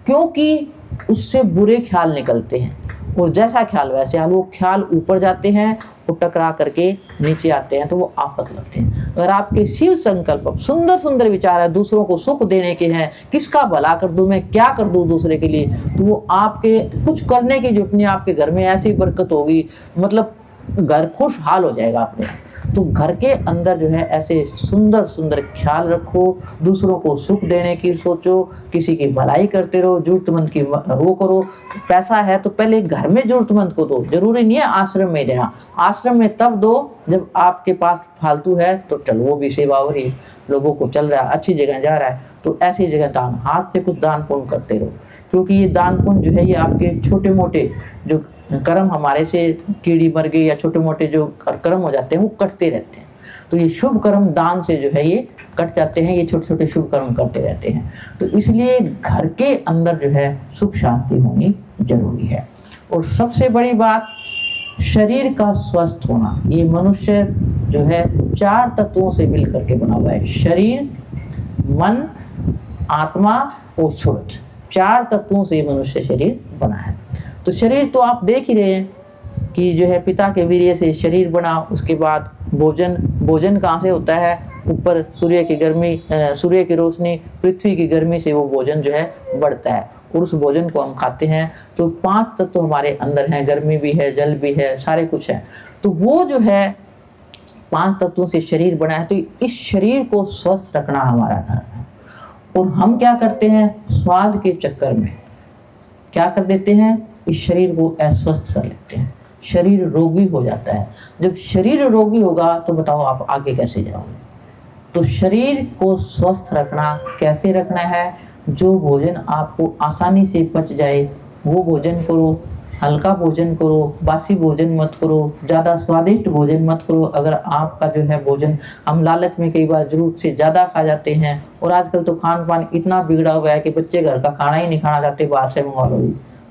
Speaker 3: क्योंकि उससे बुरे ख्याल निकलते हैं और जैसा ख्याल वैसे हाल। वो ख्याल ऊपर जाते हैं, वो टकरा करके नीचे आते हैं, तो वो आफत लगते हैं। अगर आपके शिव संकल्प सुंदर सुंदर विचार है, दूसरों को सुख देने के हैं, किसका भला कर दूं मैं, क्या कर दूं दूसरे के लिए, तो वो आपके कुछ करने की जरूरत नहीं, आपके घर में ऐसी बरकत होगी, मतलब घर खुशहाल हो जाएगा अपने। तो घर के अंदर जो है ऐसे सुंदर सुंदर ख्याल रखो, दूसरों को सुख देने की सोचो, किसी की भलाई करते रहो, जरूरतमंद की वो करो। पैसा है तो पहले घर में जरूरतमंद को दो, जरूरी नहीं है आश्रम में देना। आश्रम में तब दो जब आपके पास फालतू है, तो चलो वो भी सेवा हो रही है, लोगों को चल रहा है, अच्छी जगह जा रहा है, तो ऐसी जगह दान, हाथ से कुछ दान पुण्य करते रहो। क्योंकि ये दान पुण्य जो है ये आपके छोटे मोटे जो कर्म हमारे से कीड़ी मर गई या छोटे मोटे जो कर्म हो जाते हैं वो कटते रहते हैं। तो ये शुभ कर्म दान से जो है ये कट जाते हैं, ये छोटे छोटे शुभ कर्म करते रहते हैं। तो इसलिए घर के अंदर जो है सुख शांति होनी जरूरी है। और सबसे बड़ी बात, शरीर का स्वस्थ होना। ये मनुष्य जो है 4 तत्वों से मिल करके बना हुआ है, शरीर, मन, आत्मा और सुरत। 4 तत्वों से मनुष्य शरीर बना है। तो शरीर तो आप देख ही रहे हैं कि जो है पिता के वीर्य से शरीर बना। उसके बाद भोजन कहाँ से होता है, ऊपर सूर्य की गर्मी, सूर्य की रोशनी, पृथ्वी की गर्मी से वो भोजन जो है बढ़ता है और उस भोजन को हम खाते हैं। तो 5 तत्व हमारे अंदर हैं, गर्मी भी है, जल भी है, सारे कुछ है। तो वो जो है 5 तत्वों से शरीर बना है। तो इस शरीर को स्वस्थ रखना हमारा धर्म है। और हम क्या करते हैं, स्वाद के चक्कर में क्या कर देते हैं, इस शरीर को अस्वस्थ कर लेते हैं, शरीर रोगी हो जाता है। जब शरीर रोगी होगा तो बताओ आप आगे कैसे जाओगे। तो शरीर को स्वस्थ रखना कैसे रखना है, जो भोजन आपको आसानी से पच जाए वो भोजन करो, हल्का भोजन करो, बासी भोजन मत करो, ज़्यादा स्वादिष्ट भोजन मत करो। अगर आपका जो है भोजन, हम लालच में कई बार जरूरत से ज़्यादा खा जाते हैं। और आजकल तो खान पान इतना बिगड़ा हुआ है कि बच्चे घर का खाना ही नहीं खाना चाहते, बाहर से मंगवा लो,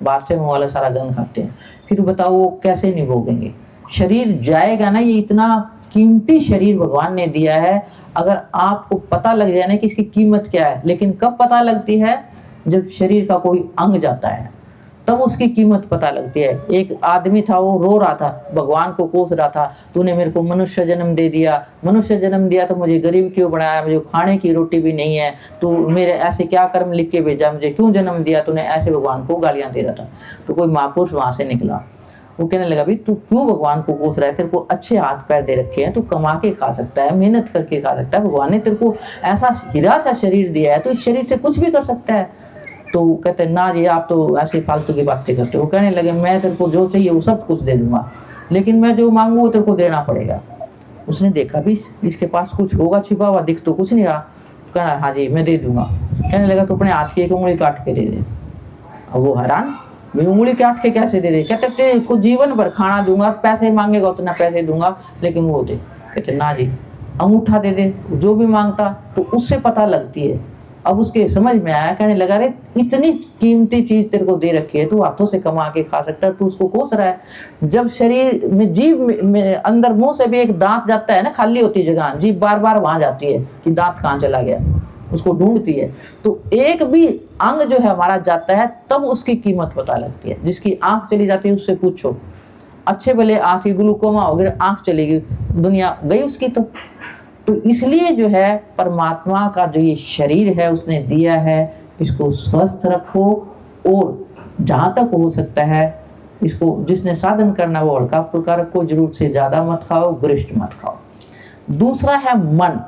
Speaker 3: बाहर से मंगवा लो, सारा गंद खाते हैं। फिर बताओ वो कैसे निभोगेंगे, शरीर जाएगा ना। ये इतना कीमती शरीर भगवान ने दिया है, अगर आपको पता लग जाए ना कि इसकी कीमत क्या है। लेकिन कब पता लगती है, जब शरीर का कोई अंग जाता है तब उसकी कीमत पता लगती है। एक आदमी था, वो रो रहा था, भगवान को कोस रहा था, तूने मेरे को मनुष्य जन्म दे दिया, मनुष्य जन्म दिया तो मुझे गरीब क्यों बनाया, मुझे खाने की रोटी भी नहीं है, तू मेरे ऐसे क्या कर्म लिख के भेजा, मुझे क्यों जन्म दिया तूने, ऐसे भगवान को गालियां दे रहा था। तो कोई महापुरुष वहां से निकला, वो कहने लगा, भाई तू क्यों भगवान को कोस रहा है, तेरे को अच्छे हाथ पैर दे रखे हैं, तू कमा के खा सकता है, मेहनत करके खा सकता है, भगवान ने तेरे को ऐसा हीरा सा शरीर दिया है, तो इस शरीर से कुछ भी कर सकता है। तो कहते ना जी आप तो ऐसे फालतू की बातें करते हो। कहने लगे, मैं तेरे को जो चाहिए वो सब कुछ दे दूंगा, लेकिन मैं जो मांगू वो तेरे को देना पड़ेगा। उसने देखा भी इसके पास कुछ होगा छिपा हुआ, दिख तो कुछ नहीं रहा। कहना हाँ जी मैं दे दूंगा। कहने लगा तो अपने हाथ की एक उंगली काट के दे दे। अब वो हैरान, भाई उंगली काट के कैसे दे दे। कहते तेरे को जीवन भर खाना दूंगा, पैसे मांगेगा उतना पैसे दूंगा, लेकिन वो दे। कहते ना जी अंगूठा दे दे, जो भी मांगता। तो उससे पता लगती है। अब उसके समझ में आया, कहने लगा, अरे इतनी कीमती चीज तेरे को दे रखी है, तू हाथों से कमा के खा सकता है, तू उसको कोस रहा है। जब शरीर में जीभ में अंदर मुंह से भी एक दांत जाता है ना, खाली होती जगह, जीभ बार बार वहां जाती है कि दांत कहाँ चला गया, उसको ढूंढती है। तो एक भी अंग जो है हमारा जाता है तब उसकी कीमत पता लगती है। जिसकी आंख चली जाती है उससे पूछो, अच्छे भले आंख की ग्लूकोमा हो गया, आंख चलेगी, दुनिया गई उसकी। तो इसलिए जो है परमात्मा का जो ये शरीर है उसने दिया है, इसको स्वस्थ रखो। और जहाँ तक हो सकता है इसको, जिसने साधन करना वो हल्का फुल्का रखो, जरूरत से ज़्यादा मत खाओ, गरिष्ठ मत खाओ। दूसरा है मन।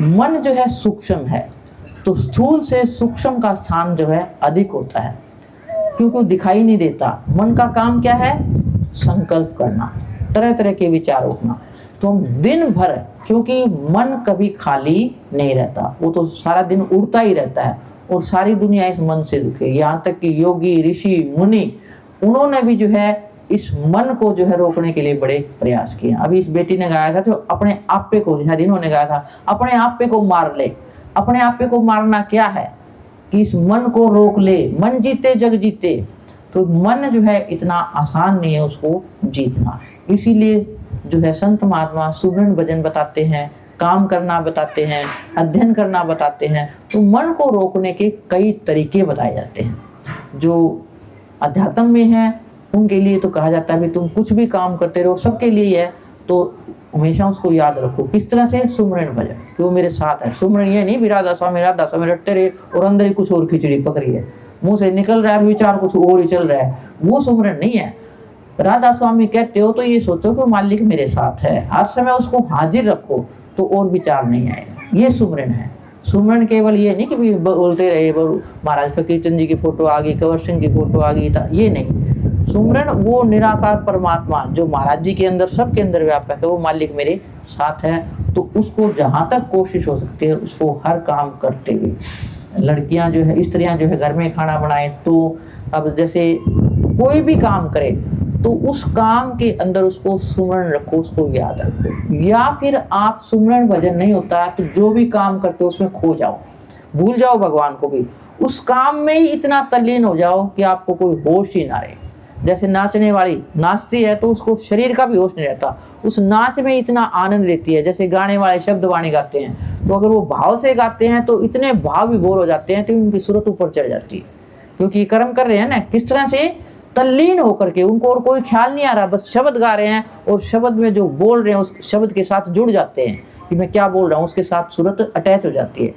Speaker 3: मन जो है सूक्ष्म है, तो स्थूल से सूक्ष्म का स्थान जो है अधिक होता है, क्योंकि वो दिखाई नहीं देता। मन का काम क्या है, संकल्प करना, तरह तरह के विचार उठना। तो हम दिन भर, क्योंकि मन कभी खाली नहीं रहता, वो तो सारा दिन उड़ता ही रहता है और सारी दुनिया इस मन से दुखी। यहाँ तक कि योगी, ऋषि, मुनि, उन्होंने भी जो है इस मन को जो है रोकने के लिए बड़े प्रयास किए। अभी इस बेटी ने गाया था, तो अपने आपे को, शायद इन्होंने गाया था, अपने आपे को मार ले। अपने आपे को मारना क्या है कि इस मन को रोक ले, मन जीते जग जीते। तो मन जो है इतना आसान नहीं है उसको जीतना। इसीलिए जो है संत महात्मा सुमरन भजन बताते हैं, काम करना बताते हैं, अध्ययन करना बताते हैं। तो मन को रोकने के कई तरीके बताए जाते हैं। जो अध्यात्म में है उनके लिए तो कहा जाता है कि तुम कुछ भी काम करते रहो, सबके लिए है, तो हमेशा उसको याद रखो। किस तरह से? सुमरन भजन, कि वो मेरे साथ है। सुमरन ये नहीं भी राधा स्वामी रटते रहे और अंदर ही कुछ और खिचड़ी पकड़ी है, मुंह से निकल रहा है विचार कुछ और ही चल रहा है, वो सुमरन नहीं है। राधा स्वामी कहते हो तो ये सोचो कि मालिक मेरे साथ है, हर समय उसको हाजिर रखो, तो और विचार नहीं आएगा। ये सुमरन है। सुमरन केवल ये नहीं कि बोलते रहे महाराज फकीर चंद जी की फोटो आ गई, कंवर सिंह की फोटो आ गई, ये नहीं। सुमरन वो निराकार परमात्मा जो महाराज जी के अंदर, सबके अंदर व्यापक है, वो मालिक मेरे साथ है। तो उसको जहाँ तक कोशिश हो सकती है उसको हर काम करते हुए, लड़कियां जो है, स्त्रियां जो है घर में खाना बनाए, तो अब जैसे कोई भी काम करे तो उस काम के अंदर उसको सुमरन रखो, उसको याद रखो। या फिर आप सुमरन भजन नहीं होता तो जो भी काम करते हो उसमें खो जाओ, भूल जाओ भगवान को भी, उस काम में ही इतना तल्लीन हो जाओ कि आपको कोई होश ही ना रहे। जैसे नाचने वाली नाचती है तो उसको शरीर का भी होश नहीं रहता, उस नाच में इतना आनंद लेती है। जैसे गाने वाले शब्द वाणी गाते हैं, तो अगर वो भाव से गाते हैं तो इतने भाव विभोर हो जाते हैं कि उनकी सूरत ऊपर चढ़ जाती है, क्योंकि कर्म कर रहे हैं ना, किस तरह से तल्लीन होकर के, उनको और कोई ख्याल नहीं आ रहा, बस शब्द गा रहे हैं और शब्द में जो बोल रहे हैं उस शब्द के साथ जुड़ जाते हैं कि मैं क्या बोल रहा हूँ, उसके साथ सूरत अटैच हो जाती है।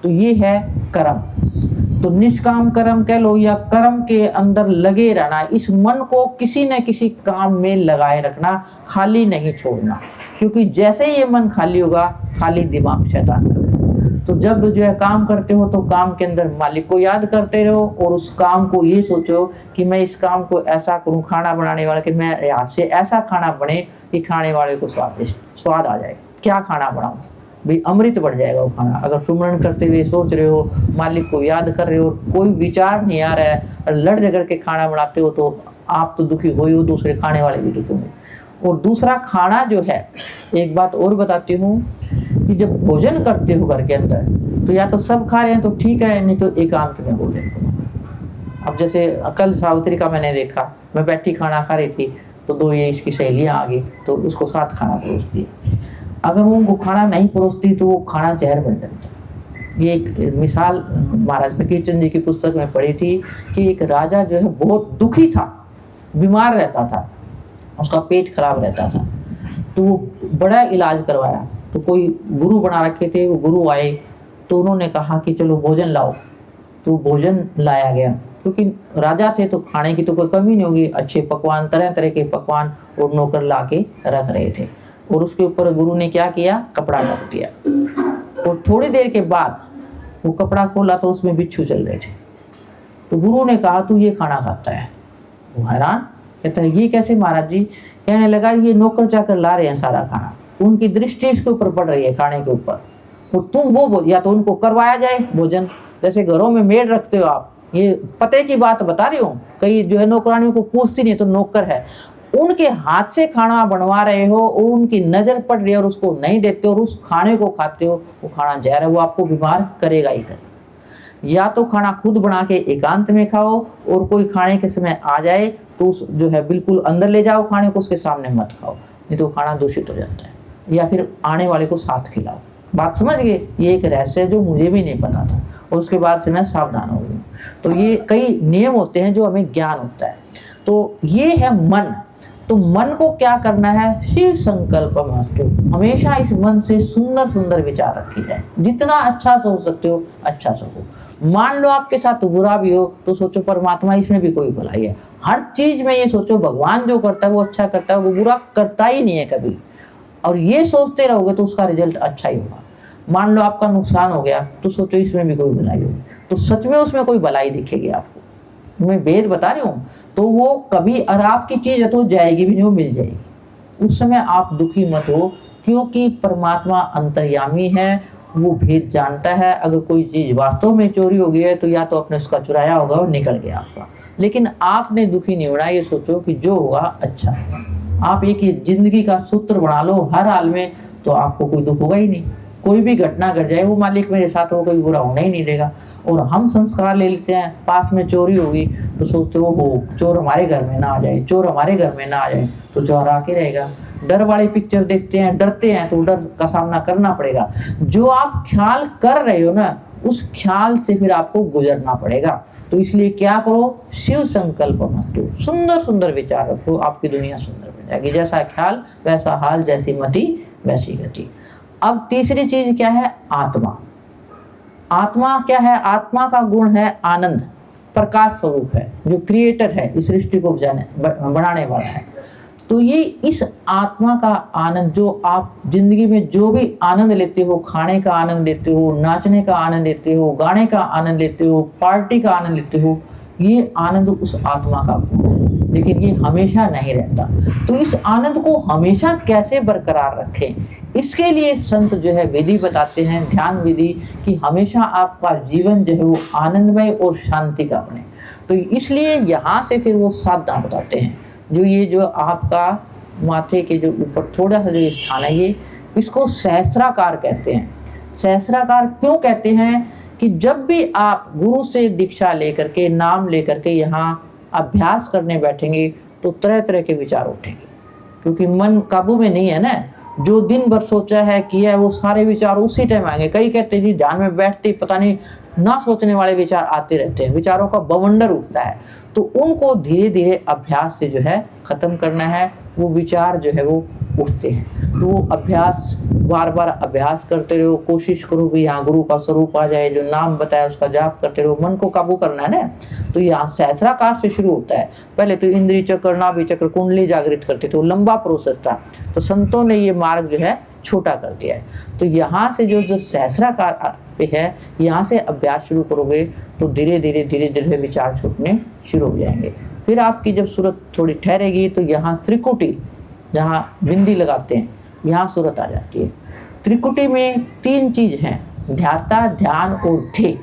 Speaker 3: तो ये है कर्म। तो निष्काम कर्म कह लो या कर्म के अंदर लगे रहना, इस मन को किसी न किसी काम में लगाए रखना, खाली नहीं छोड़ना। क्योंकि जैसे ही ये मन खाली होगा, खाली दिमाग शैतान करेगा। तो जब जो है काम करते हो तो काम के अंदर मालिक को याद करते रहो और उस काम को ये सोचो कि मैं इस काम को ऐसा करूं, खाना बनाने वाला कि मैं हाथ से ऐसा खाना बने कि खाने वाले को स्वाद आ जाए। क्या खाना बनाऊं भाई, अमृत बन जाएगा वो खाना। अगर सुमरन करते हुए सोच रहे हो, मालिक को याद कर रहे हो, कोई विचार नहीं आ रहा है और लड़ झगड़ के खाना बनाते हो, तो आप तो दुखी हो ही हो, दूसरे खाने वाले भी दुखी होंगे। और दूसरा खाना जो है, एक बात और बताती हूँ कि जब भोजन करते हो घर के अंदर, तो या तो सब खा रहे हैं तो ठीक है, नहीं तो एकांत में भोजन करो। अब जैसे कल सावित्री का मैंने देखा, मैं बैठी खाना खा रही थी तो दो ये इसकी सहेलियाँ आ गई तो उसको साथ खाना परोस दिया। अगर वो उनको खाना नहीं परोसती तो वो खाना जहर बन जाता। ये एक मिसाल महाराज फकीर चंद जी की पुस्तक में पढ़ी थी कि एक राजा जो है बहुत दुखी था, बीमार रहता था, उसका पेट खराब रहता था, तो वो बड़ा इलाज करवाया। तो कोई गुरु बना रखे थे, वो गुरु आए तो उन्होंने कहा कि चलो भोजन लाओ, तो भोजन लाया गया। क्योंकि राजा थे तो खाने की तो कोई कमी नहीं होगी, अच्छे पकवान, तरह तरह के पकवान और नौकर ला के रख रहे थे। और उसके ऊपर गुरु ने क्या किया, कपड़ा ढक दिया। और थोड़ी देर के बाद वो कपड़ा खोला तो उसमें बिच्छू चल रहे थे। तो गुरु ने कहा तू ये खाना खाता है। वो हैरान, कहता है ये कैसे महाराज जी? कहने लगा ये नौकर चाकर ला रहे हैं सारा खाना, उनकी दृष्टि इसके ऊपर पड़ रही है खाने के ऊपर, और तुम वो या तो उनको करवाया जाए भोजन, जैसे घरों में मेड रखते हो आप, ये पते की बात बता रही हूँ। कई जो है नौकरानियों को पूछती नहीं तो नौकर है, उनके हाथ से खाना बनवा रहे हो और उनकी नजर पड़ रही है और उसको नहीं देते और उस खाने को खाते हो, वो खाना जहर है, वो आपको बीमार करेगा ही करेगा। या तो खाना खुद बना के एकांत में खाओ और कोई खाने के समय आ जाए तो उस जो है बिल्कुल अंदर ले जाओ खाने को, उसके सामने मत खाओ, नहीं तो खाना दूषित हो जाता है। या फिर आने वाले को साथ खिलाओ। बात समझ गए? ये एक रहस्य है जो मुझे भी नहीं पता था और उसके बाद से मैं सावधान हो गई। तो ये कई नियम होते हैं जो हमें ज्ञान होता है। तो ये है मन। तो मन को क्या करना है, शिव संकल्प महत्व, हमेशा इस मन से सुंदर सुंदर विचार रखी जाए। जितना अच्छा सोच सकते हो अच्छा सोचो। मान लो आपके साथ बुरा भी हो तो सोचो परमात्मा इसमें भी कोई भलाई है। हर चीज में ये सोचो भगवान जो करता है वो अच्छा करता है, वो बुरा करता ही नहीं है कभी। और ये सोचते रहोगे तो उसका रिजल्ट अच्छा ही होगा। मान लो आपका नुकसान हो गया तो सोचो इसमें भी कोई भलाई होगी, तो सच में उसमें कोई भलाई दिखेगी आपको। मैं वेद बता रही हूँ। तो वो कभी, और आपकी चीज है तो जाएगी भी नहीं, वो मिल जाएगी। उस समय आप दुखी मत हो, क्योंकि परमात्मा अंतर्यामी है, वो भेद जानता है। अगर कोई चीज़ वास्तव में चोरी हो गई है तो या तो आपने उसका चुराया होगा और निकल गया आपका, लेकिन आपने दुखी नहीं होना। ये सोचो कि जो होगा अच्छा होगा। आप एक ये जिंदगी का सूत्र बना लो हर हाल में, तो आपको कोई दुख होगा ही नहीं। कोई भी घटना घट जाए, वो मालिक मेरे साथ हो, कोई बुरा होना ही नहीं देगा। और हम संस्कार ले लेते हैं, पास में चोरी होगी तो सोचते हो चोर हमारे घर में ना आ जाए, चोर हमारे घर में ना आ जाए, तो चोर आके रहेगा। डर वाली पिक्चर देखते हैं, डरते हैं, तो डर का सामना करना पड़ेगा। जो आप ख्याल कर रहे हो ना, उस ख्याल से फिर आपको गुजरना पड़ेगा। तो इसलिए क्या करो, शिव संकल्प मत लो, सुंदर सुंदर विचार रखो, आपकी दुनिया सुंदर बन जाएगी। जैसा ख्याल वैसा हाल, जैसी मति वैसी गति। अब तीसरी चीज क्या है, आत्मा। आत्मा क्या है, आत्मा का गुण है आनंद, प्रकाश स्वरूप है, जो क्रिएटर है, इस सृष्टि को बनाने वाला है। तो ये इस आत्मा का आनंद, जो आप जिंदगी में जो भी आनंद लेते हो, खाने का आनंद लेते हो, नाचने का आनंद लेते हो, गाने का आनंद लेते हो, पार्टी का आनंद लेते हो, ये आनंद उस आत्मा का गुण है, लेकिन ये हमेशा नहीं रहता। तो इस आनंद को हमेशा कैसे बरकरार रखें, इसके लिए संत जो है विधि बताते हैं, ध्यान विधि, कि हमेशा आपका जीवन जो है वो आनंदमय और शांति का बने। तो इसलिए यहाँ से फिर वो साधना बताते हैं, जो ये जो आपका माथे के जो ऊपर थोड़ा सा जो स्थान है, ये इसको सहस्राकार कहते हैं। सहस्राकार क्यों कहते हैं, कि जब भी आप गुरु से दीक्षा लेकर के, नाम लेकर के यहाँ अभ्यास करने बैठेंगे, तो तरह तरह के विचार उठेंगे, क्योंकि मन काबू में नहीं है ना। जो दिन भर सोचा है, किया है, वो सारे विचार उसी टाइम आएंगे। कई कहते हैं जी ध्यान में बैठते पता नहीं ना सोचने वाले विचार आते रहते हैं, विचारों का बवंडर उठता है। तो उनको धीरे धीरे अभ्यास से जो है खत्म करना है। वो विचार जो है वो उठते हैं, तो वो अभ्यास, बार बार अभ्यास करते रहो। कोशिश करो कि यहाँ गुरु का स्वरूप आ जाए, जो नाम बताया उसका जाप करते रहो। मन को काबू करना है ना, तो यहाँ सहस्राकार से शुरू होता है। पहले तो इंद्रिय चक्र, नाभि चक्र, कुंडली जागृत करते थे, वो लंबा प्रोसेस था। तो संतों ने ये मार्ग जो है छोटा कर दिया है। तो यहाँ से जो सहस्राकार पे है, यहाँ से अभ्यास शुरू करोगे तो धीरे धीरे विचार छूटने शुरू हो जाएंगे। फिर आपकी जब सूरत थोड़ी ठहरेगी, तो यहाँ त्रिकुटी, जहाँ बिंदी लगाते हैं, यहाँ सूरत आ जाती है। त्रिकुटी में तीन चीज हैं, ध्याता, ध्यान और ध्येय।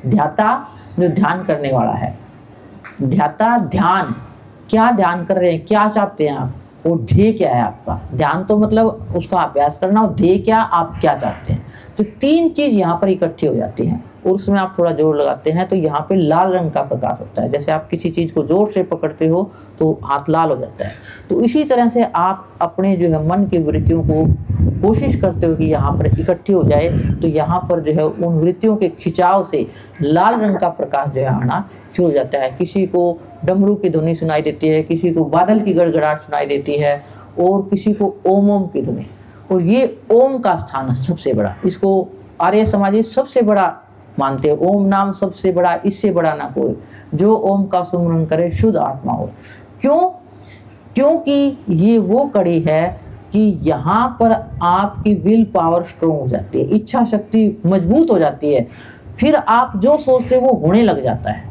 Speaker 3: ध्याता जो ध्यान करने वाला है, ध्याता ध्यान, क्या ध्यान कर रहे हैं, क्या चाहते हैं आप, और ध्येय क्या है आपका। ध्यान तो मतलब उसका अभ्यास करना, और ध्येय क्या, आप क्या चाहते हैं। तो तीन चीज यहाँ पर इकट्ठी हो जाती हैं, और उसमें आप थोड़ा जोर लगाते हैं तो यहाँ पे लाल रंग का प्रकाश होता है। जैसे आप किसी चीज को जोर से पकड़ते हो तो हाथ लाल हो जाता है। तो इसी तरह से आप अपने जो है मन की वृत्तियों को कोशिश करते हो कि यहाँ पर इकट्ठी हो जाए, तो यहाँ पर जो है उन वृत्तियों के खिंचाव से लाल रंग का प्रकाश जो है आना शुरू हो जाता है। किसी को डमरू की ध्वनि सुनाई देती है, किसी को बादल की गड़गड़ाहट सुनाई देती है, और किसी को ओम ओम की ध्वनि। और ये ओम का स्थान है सबसे बड़ा, इसको आर्य समाजी सबसे बड़ा मानते हैं। ओम नाम सबसे बड़ा, इससे बड़ा ना कोई। जो ओम का सुमरन करे शुद्ध आत्मा हो। क्यों? क्योंकि ये वो कड़ी है कि यहाँ पर आपकी विल पावर स्ट्रोंग हो जाती है, इच्छा शक्ति मजबूत हो जाती है। फिर आप जो सोचते हो वो होने लग जाता है।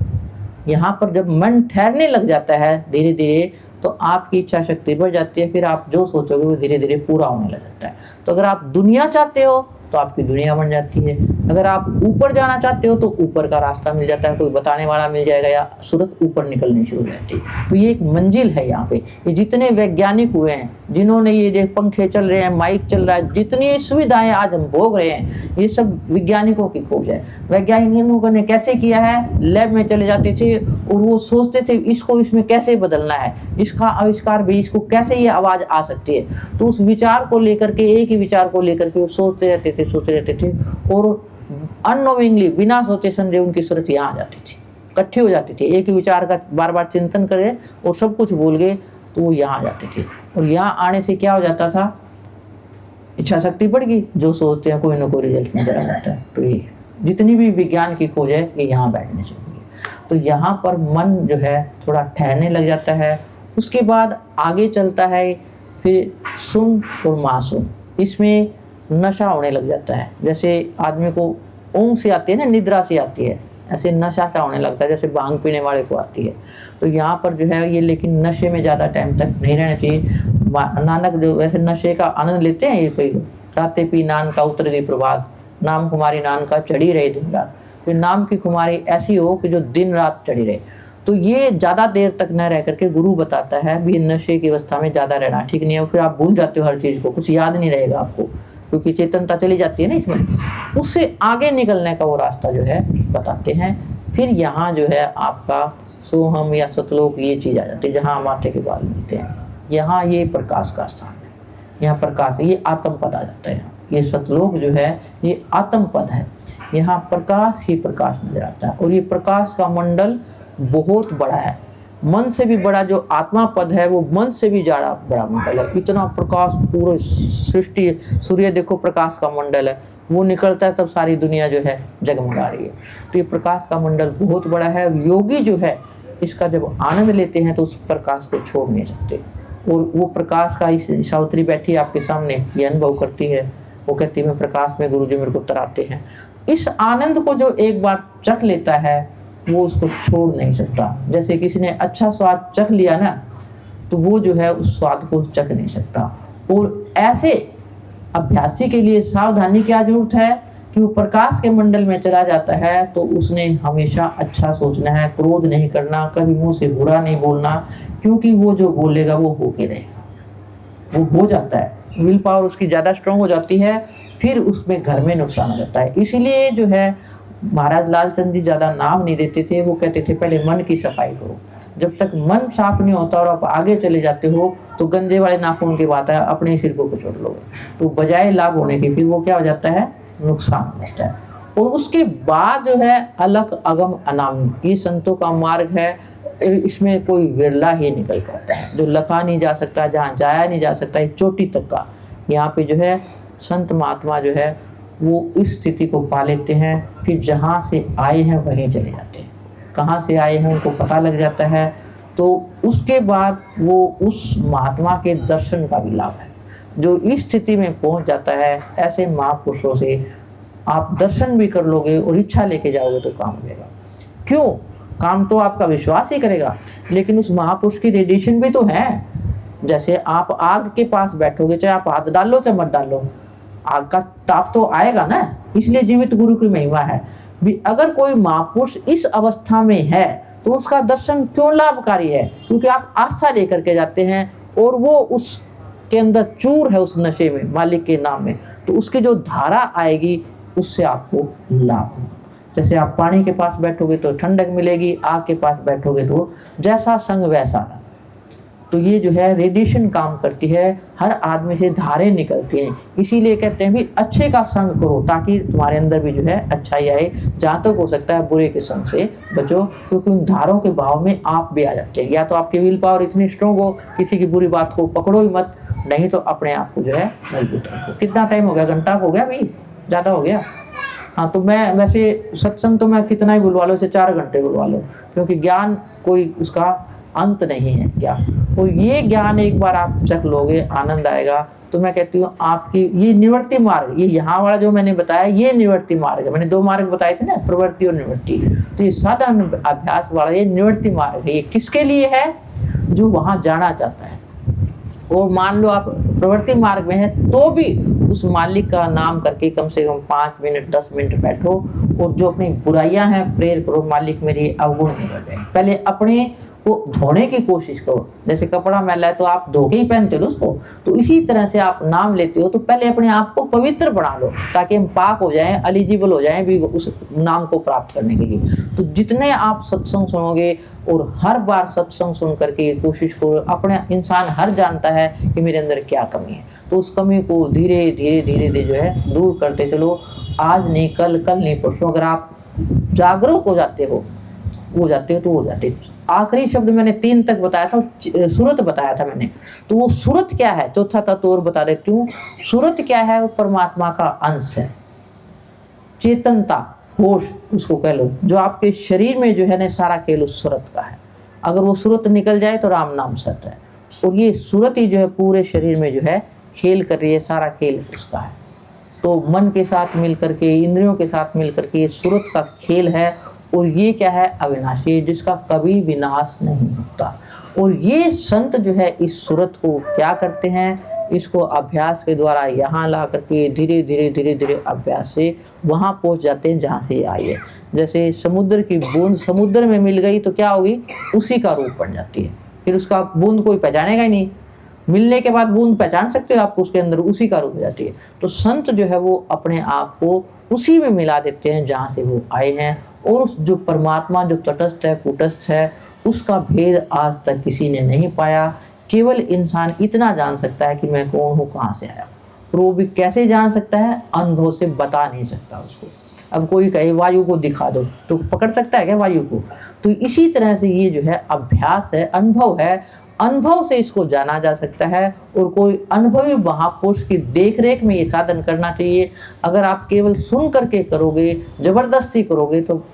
Speaker 3: यहाँ पर जब मन ठहरने लग जाता है धीरे धीरे, तो आपकी इच्छा शक्ति बढ़ जाती है। फिर आप जो सोचोगे वो धीरे धीरे पूरा होने लग जाता है। तो अगर आप दुनिया चाहते हो तो आपकी दुनिया बन जाती है। अगर आप ऊपर जाना चाहते हो तो ऊपर का रास्ता मिल जाता है, कोई बताने वाला मिल जाएगा, या सूरत ऊपर निकलनी शुरू हो जाती है। तो ये एक मंजिल है। यहाँ पे ये जितने वैज्ञानिक हुए हैं, जिन्होंने ये जो पंखे चल रहे हैं, माइक चल रहा है, जितनी सुविधाएं आज हम भोग रहे हैं, ये सब वैज्ञानिकों की खोज है। वैज्ञानिकों ने कैसे किया है, लैब में चले जाते थे और वो सोचते थे इसको इसमें कैसे बदलना है, इसका आविष्कार भी, इसको कैसे ये आवाज़ आ सकती है। तो उस विचार को लेकर के, एक ही विचार को लेकर के वो सोचते रहते थे, और अननोविंगली, बिना सोचे समझे उनकी सूरत यहाँ आ जाती थी, इकट्ठी हो जाती थी। एक ही विचार का बार बार चिंतन करे और सब कुछ भूल गए तो वो यहाँ आ जाते थे। और यहाँ आने से क्या हो जाता था, इच्छा शक्ति बढ़ गई, जो सोचते हैं कोई ना कोई रिजल्ट नजर आ जाता है। तो ये जितनी भी विज्ञान की खोज है ये यहाँ बैठने से हुई है। तो यहाँ पर मन जो है थोड़ा ठहरने लग जाता है। उसके बाद आगे चलता है फिर सुन और मासूम, इसमें नशा होने लग जाता है। जैसे आदमी को ऊँग से आती है ना, निद्रा से आती है, ऐसे नशा सा होने लगता है, जैसे भांग पीने वाले को आती है। तो यहाँ पर जो है ये, लेकिन नशे में ज़्यादा टाइम तक नहीं रहना चाहिए। नानक जो वैसे नशे का आनंद लेते हैं ये कई लोग, राते पी नान का उतर गई प्रभात, नाम कुमारी नान का चढ़ी रहे दिन रात। तो नाम की कुमारी ऐसी हो कि जो दिन रात चढ़ी रहे। तो ये ज़्यादा देर तक न रह करके गुरु बताता है भी नशे की अवस्था में ज़्यादा रहना ठीक नहीं है, फिर आप भूल जाते हो हर चीज़ को, कुछ याद नहीं रहेगा आपको, क्योंकि चेतनता चली जाती है ना इसमें। उससे आगे निकलने का वो रास्ता जो है बताते हैं। फिर यहाँ जो है आपका सोहम या सतलोक ये चीज़ आ जाती है, जहाँ माथे के बाल मिलते हैं। यहाँ ये प्रकाश का स्थान है, यहाँ प्रकाश, ये आत्म पद आ जाता है। ये सतलोक जो है ये आत्म पद है, यहाँ प्रकाश ही प्रकाश नजर आता है। और ये प्रकाश का मंडल बहुत बड़ा है, मन से भी बड़ा जो आत्मा पद है वो मन से भी ज़्यादा बड़ा मंडल है। इतना प्रकाश पूरे सृष्टि, सूर्य देखो प्रकाश का मंडल है, वो निकलता है तब सारी दुनिया जो है जगमगा रही है। तो ये प्रकाश का मंडल बहुत बड़ा है। योगी जो है इसका जब आनंद लेते हैं तो उस प्रकाश को छोड़ नहीं सकते। और वो प्रकाश का इस सावित्री बैठी आपके सामने ये अनुभव करती है, वो कहती है मैं प्रकाश में गुरुजी मेरे को तराते हैं। इस आनंद को जो एक बार चख लेता है वो उसको छोड़ नहीं सकता। जैसे किसी ने अच्छा स्वाद चख लिया ना, तो वो जो है उस स्वाद को चख नहीं सकता। और ऐसे अभ्यासी के लिए सावधानी क्या जरूरत है कि वो प्रकाश के मंडल में चला जाता है तो उसने हमेशा अच्छा सोचना है, क्रोध नहीं करना, कभी मुंह से बुरा नहीं बोलना, क्योंकि वो जो बोलेगा वो होके रहेगा, वो हो जाता है। विल पावर उसकी ज़्यादा स्ट्रांग हो जाती है, फिर उसमें घर में नुकसान हो जाता है। इसीलिए जो है महाराज लालचंद जी ज़्यादा नाम नहीं देते थे, वो कहते थे पहले मन की सफाई करो। जब तक मन साफ नहीं होता और आप आगे चले जाते हो तो गंजे वाले नाखून की बात है, अपने सिर को कुचोड़ लोगे, तो बजाय लाभ होने की फिर वो क्या हो जाता है, नुकसान हो जाता है। और उसके बाद जो है अलग अगम अनाम, ये संतों का मार्ग है, इसमें कोई विरला ही निकल पाता है, जो लखा नहीं जा सकता, जहाँ जाया नहीं जा सकता, एक चोटी तक का। यहाँ पे जो है संत महात्मा जो है वो इस स्थिति को पा लेते हैं, फिर जहाँ से आए हैं वहीं चले जाते हैं। कहाँ से आए हैं उनको पता लग जाता है, तो उसके बाद वो उस महात्मा के दर्शन का भी लाभ है। जो इस स्थिति में पहुंच जाता है, ऐसे महापुरुषों से आप दर्शन भी कर लोगे और इच्छा लेके जाओगे तो काम मिलेगा। क्यों? काम तो आपका विश्वास ही करेगा, लेकिन उस महापुरुष की रेडिएशन भी तो है। जैसे आप आग के पास बैठोगे, चाहे आप हाथ डालो चाहे मत डालो, आग का ताप तो आएगा ना। इसलिए जीवित गुरु की महिमा है भी। अगर कोई महापुरुष इस अवस्था में है तो उसका दर्शन क्यों लाभकारी है? क्योंकि आप आस्था लेकर के जाते हैं और वो उसके अंदर चूर है, उस नशे में, मालिक के नाम में, तो उसकी जो धारा आएगी उससे आपको लाभ होगा। जैसे आप पानी के पास बैठोगे तो ठंडक मिलेगी, आग के पास बैठोगे तो जैसा संग वैसा। तो ये जो है रेडिएशन काम करती है, हर आदमी से धारें निकलती हैं। इसीलिए कहते हैं भी अच्छे का संग करो ताकि तुम्हारे अंदर भी जो है अच्छाई आए। जहाँ तक हो सकता है बुरे के संग से बचो, क्योंकि उन धारों के भाव में आप भी आ जाते हैं। या तो आपकी विल पावर इतनी स्ट्रॉन्ग हो, किसी की बुरी बात को पकड़ो ही मत, नहीं तो अपने आप को जो है मजबूत रखो। कितना टाइम हो गया? घंटा हो गया भाई, ज़्यादा हो गया। हाँ, तो मैं वैसे सत्संग तो मैं कितना ही बुलवा लो, उसे 4 घंटे बुलवा लो, क्योंकि ज्ञान कोई उसका अंत नहीं है ज्ञान। और ये ज्ञान एक बार आप चख लोगे, आनंद आएगा। तो मैं कहती हूँ आपकी ये निवृत्ति मार्ग, ये यहाँ वाला जो मैंने बताया ये निवृत्ति मार्ग है। मैंने 2 मार्ग बताए थे ना, प्रवृत्ति और निवृत्ति। तो ये साधन अभ्यास वाला ये निवृत्ति मार्ग है। ये किसके लिए है? जो वहाँ जाना चाहता है। और मान लो आप प्रवृत्ति मार्ग में है तो भी उस मालिक का नाम करके कम से कम 5 मिनट 10 मिनट बैठो और जो अपनी बुराइयां हैं प्रेयर करो, मालिक मेरी अवगुण नहीं कर रहे। पहले अपने को धोने की कोशिश करो। जैसे कपड़ा मैला है तो आप धो के ही पहनते हो उसको, तो इसी तरह से आप नाम लेते हो तो पहले अपने आप को पवित्र बना लो ताकि हम पाक हो जाएं, एलिजिबल हो जाएं भी उस नाम को प्राप्त करने के लिए। तो जितने आप सत्संग सुनोगे और हर बार सत्संग सुन करके कोशिश करो, अपने इंसान हर जानता है कि मेरे अंदर क्या कमी है, तो उस कमी को धीरे धीरे धीरे धीरे जो है दूर करते चलो। आज नहीं कल, कल नहीं परसों, अगर आप जागरूक हो जाते हो तो हो जाते। आखिरी शब्द मैंने 3 तक बताया था, सूरत बताया था मैंने, तो वो सूरत क्या है, चौथा तत्व और बता देती हूँ। सूरत क्या है? वो परमात्मा का अंश है, चेतनता, होश उसको कह लो। जो आपके शरीर में जो है ना सारा खेल उस सूरत का है। अगर वो सूरत निकल जाए तो राम नाम सत्य है। और ये सूरत ही जो है पूरे शरीर में जो है खेल कर रही है, सारा खेल उसका है। तो मन के साथ मिल करके, इंद्रियों के साथ मिल करके ये सूरत का खेल है। और ये क्या है? अविनाशी, जिसका कभी विनाश नहीं होता। और ये संत जो है इस सूरत को क्या करते हैं, इसको अभ्यास के द्वारा यहाँ ला करके धीरे धीरे अभ्यास से वहाँ पहुँच जाते हैं जहाँ से ये आई है। जैसे समुद्र की बूंद समुद्र में मिल गई तो क्या होगी, उसी का रूप बन जाती है, फिर उसका बूंद कोई पहचानेगा ही नहीं। मिलने के बाद बूंद पहचान सकते हो आप, उसके अंदर उसी का रूप हो जाती है। तो संत जो है वो अपने आप को उसी में मिला देते हैं जहाँ से वो आए हैं, और उस जो परमात्मा जो तटस्थ है कूटस्थ है उसका भेद आज तक किसी ने नहीं पाया। केवल इंसान इतना जान सकता है कि मैं कौन हूँ, कहाँ से आया, और वो भी कैसे जान सकता है, अनुभव से बता नहीं सकता उसको। अब कोई कहे वायु को दिखा दो तो पकड़ सकता है क्या वायु को? तो इसी तरह से ये जो है अभ्यास है, अनुभव है, अनुभव से इसको जाना जा सकता है। और कोई अनुभवी महापुरुष की देख रेख में ये साधन करना चाहिए। अगर आप केवल सुन करके करोगे, जबरदस्ती करोगे तो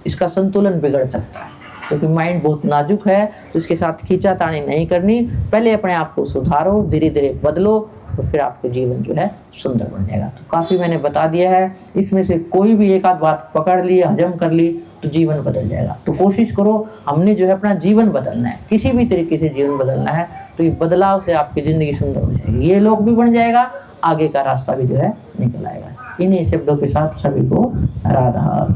Speaker 3: इसका संतुलन बिगड़ सकता है, क्योंकि माइंड बहुत नाजुक है। तो इसके साथ खींचातानी नहीं करनी, पहले अपने आप को सुधारो, धीरे धीरे बदलो, तो फिर आपका जीवन जो है सुंदर बन जाएगा। तो काफ़ी मैंने बता दिया है, इसमें से कोई भी एक आध बात पकड़ ली, हजम कर ली तो जीवन बदल जाएगा। तो कोशिश करो, हमने जो है अपना जीवन बदलना है, किसी भी तरीके से जीवन बदलना है, तो ये बदलाव से आपकी ज़िंदगी सुंदर हो जाएगी, ये लोग भी बन जाएगा, आगे का रास्ता भी जो है निकल आएगा। इन्हीं शब्दों के साथ सभी को राधा।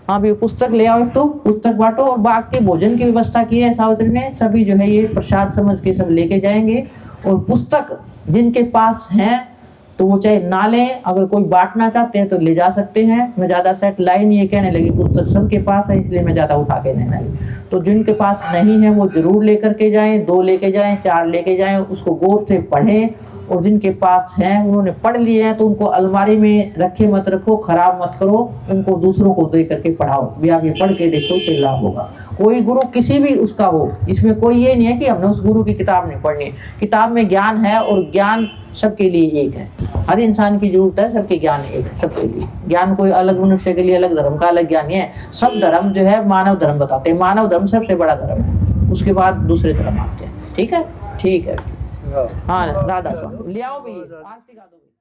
Speaker 3: हाँ भी पुस्तक ले आओ, तो पुस्तक बांटो, और बाकी भोजन की व्यवस्था की है सावित्री ने, सभी जो है ये प्रसाद समझ के सब लेके जाएंगे। और पुस्तक जिनके पास हैं तो वो चाहे ना लें, अगर कोई बांटना चाहते हैं तो ले जा सकते हैं। मैं ज़्यादा सेट लाई नहीं, ये कहने लगी पुस्तक सबके पास है इसलिए मैं ज़्यादा उठा के नहीं लाई। तो जिनके पास नहीं है वो जरूर लेकर के जाएं, 2 लेके जाएं, 4 लेके जाएं, उसको गौर से पढ़ें। और जिनके पास हैं उन्होंने पढ़ लिए हैं तो उनको अलमारी में रखे मत रखो, खराब मत करो, उनको दूसरों को दे करके पढ़ाओ। भी आप ये पढ़ के देखो, इससे लाभ होगा। कोई गुरु किसी भी उसका हो, इसमें कोई ये नहीं है कि हमने उस गुरु की किताब नहीं पढ़नी। किताब में ज्ञान है और ज्ञान सबके लिए एक है, हर इंसान की जरूरत है, सबके ज्ञान एक है सबके लिए। ज्ञान कोई अलग मनुष्य के लिए अलग धर्म का अलग ज्ञान नहीं है। सब धर्म जो है मानव धर्म बताते हैं, मानव धर्म सबसे बड़ा धर्म है, उसके बाद दूसरे धर्म आते हैं। ठीक है, ठीक है। हाँ राधा स्वामी ले आओ भी, आरती गा दो।